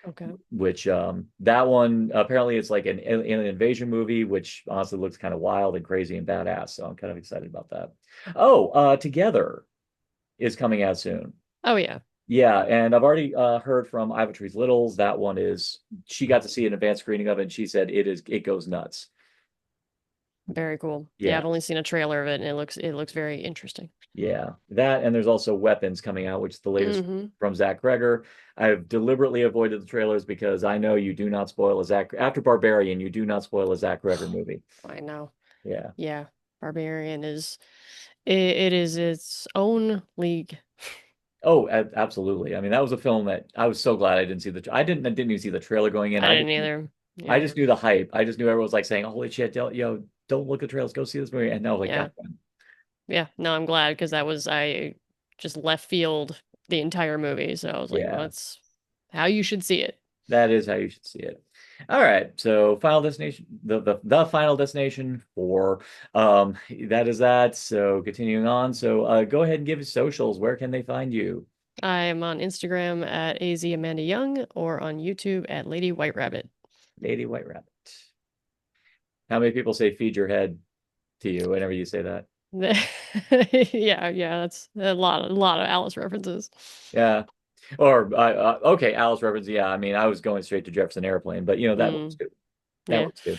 Okay. Which that one apparently it's like an alien invasion movie, which honestly looks kind of wild and crazy and badass. So I'm kind of excited about that. Oh, Together is coming out soon. Oh yeah. Yeah, and I've already heard from Ivatry's Littles. That one is she got to see an advanced screening of it, and she said it goes nuts. Very cool. Yeah, Yeah, I've only seen a trailer of it and it looks very interesting. yeah. That and there's also Weapons coming out, which is the latest Mm-hmm. from Zach Greger. I've deliberately avoided the trailers because I know you do not spoil a Zach after Barbarian, you do not spoil a Zach Greger movie. I know. Yeah. Yeah. Barbarian is it is its own league. Oh, absolutely. I mean, that was a film that I was so glad I didn't see I didn't even see the trailer going in. I didn't either. I Yeah. just knew the hype. I just knew everyone was like saying, "Holy shit, don't look at trailers, go see this movie." And I was like, Yeah. God, damn. Yeah. No, I'm glad because I just left field the entire movie. So I was like, well, Yeah, that's how you should see it. that is how you should see it. All right, so Final Destination, the Final Destination 4. That is that. So continuing on. So go ahead and give us socials. Where can they find you? I am on Instagram at AZ Amanda Young or on YouTube at Lady White Rabbit. Lady White Rabbit. How many people say feed your head to you whenever you say that? Yeah, yeah, that's a lot of Alice references. Yeah. Or okay, Alice reference. Yeah, I mean, I was going straight to Jefferson Airplane, but that works Mm, too. That yeah. works too.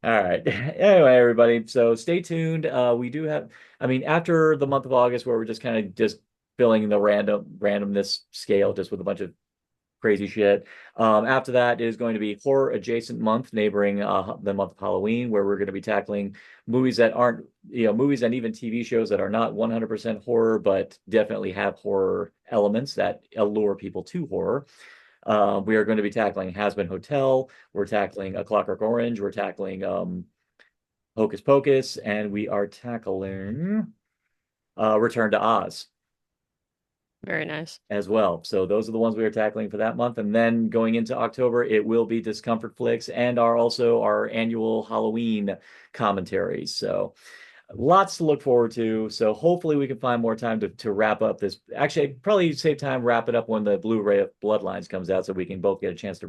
All right. Anyway, everybody, so stay tuned. We do have, I mean, after the month of August, where we're just kind of just filling the randomness scale just with a bunch of crazy shit. After that is going to be horror adjacent month, neighboring the month of Halloween, where we're going to be tackling movies that aren't, movies and even TV shows that are not 100% horror, but definitely have horror elements that allure people to horror. We are going to be tackling Has Been Hotel. We're tackling A Clockwork Orange. We're tackling Hocus Pocus, and we are tackling Return to Oz. Very nice. As well. So those are the ones we are tackling for that month. And then going into October, it will be Discomfort Flicks and also our annual Halloween commentaries. So lots to look forward to. So hopefully we can find more time to wrap up this. Actually, I'd probably save time, wrap it up when the Blu-ray of Bloodlines comes out, so we can both get a chance to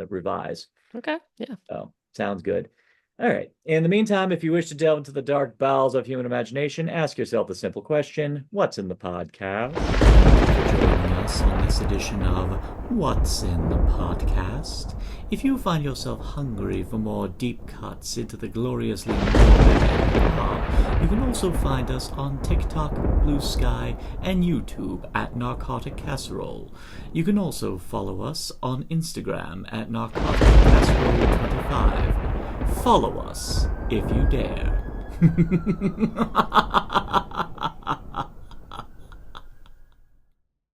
revise. Okay. Yeah. So sounds good. All right. In the meantime, if you wish to delve into the dark bowels of human imagination, ask yourself the simple question: what's in the podcast? For joining us on this edition of What's in the Podcast. If you find yourself hungry for more deep cuts into the gloriously morbid and macabre, you can also find us on TikTok, Blue Sky, and YouTube at Narcotic Casserole. You can also follow us on Instagram at Narcotic Casserole 25. Follow us if you dare.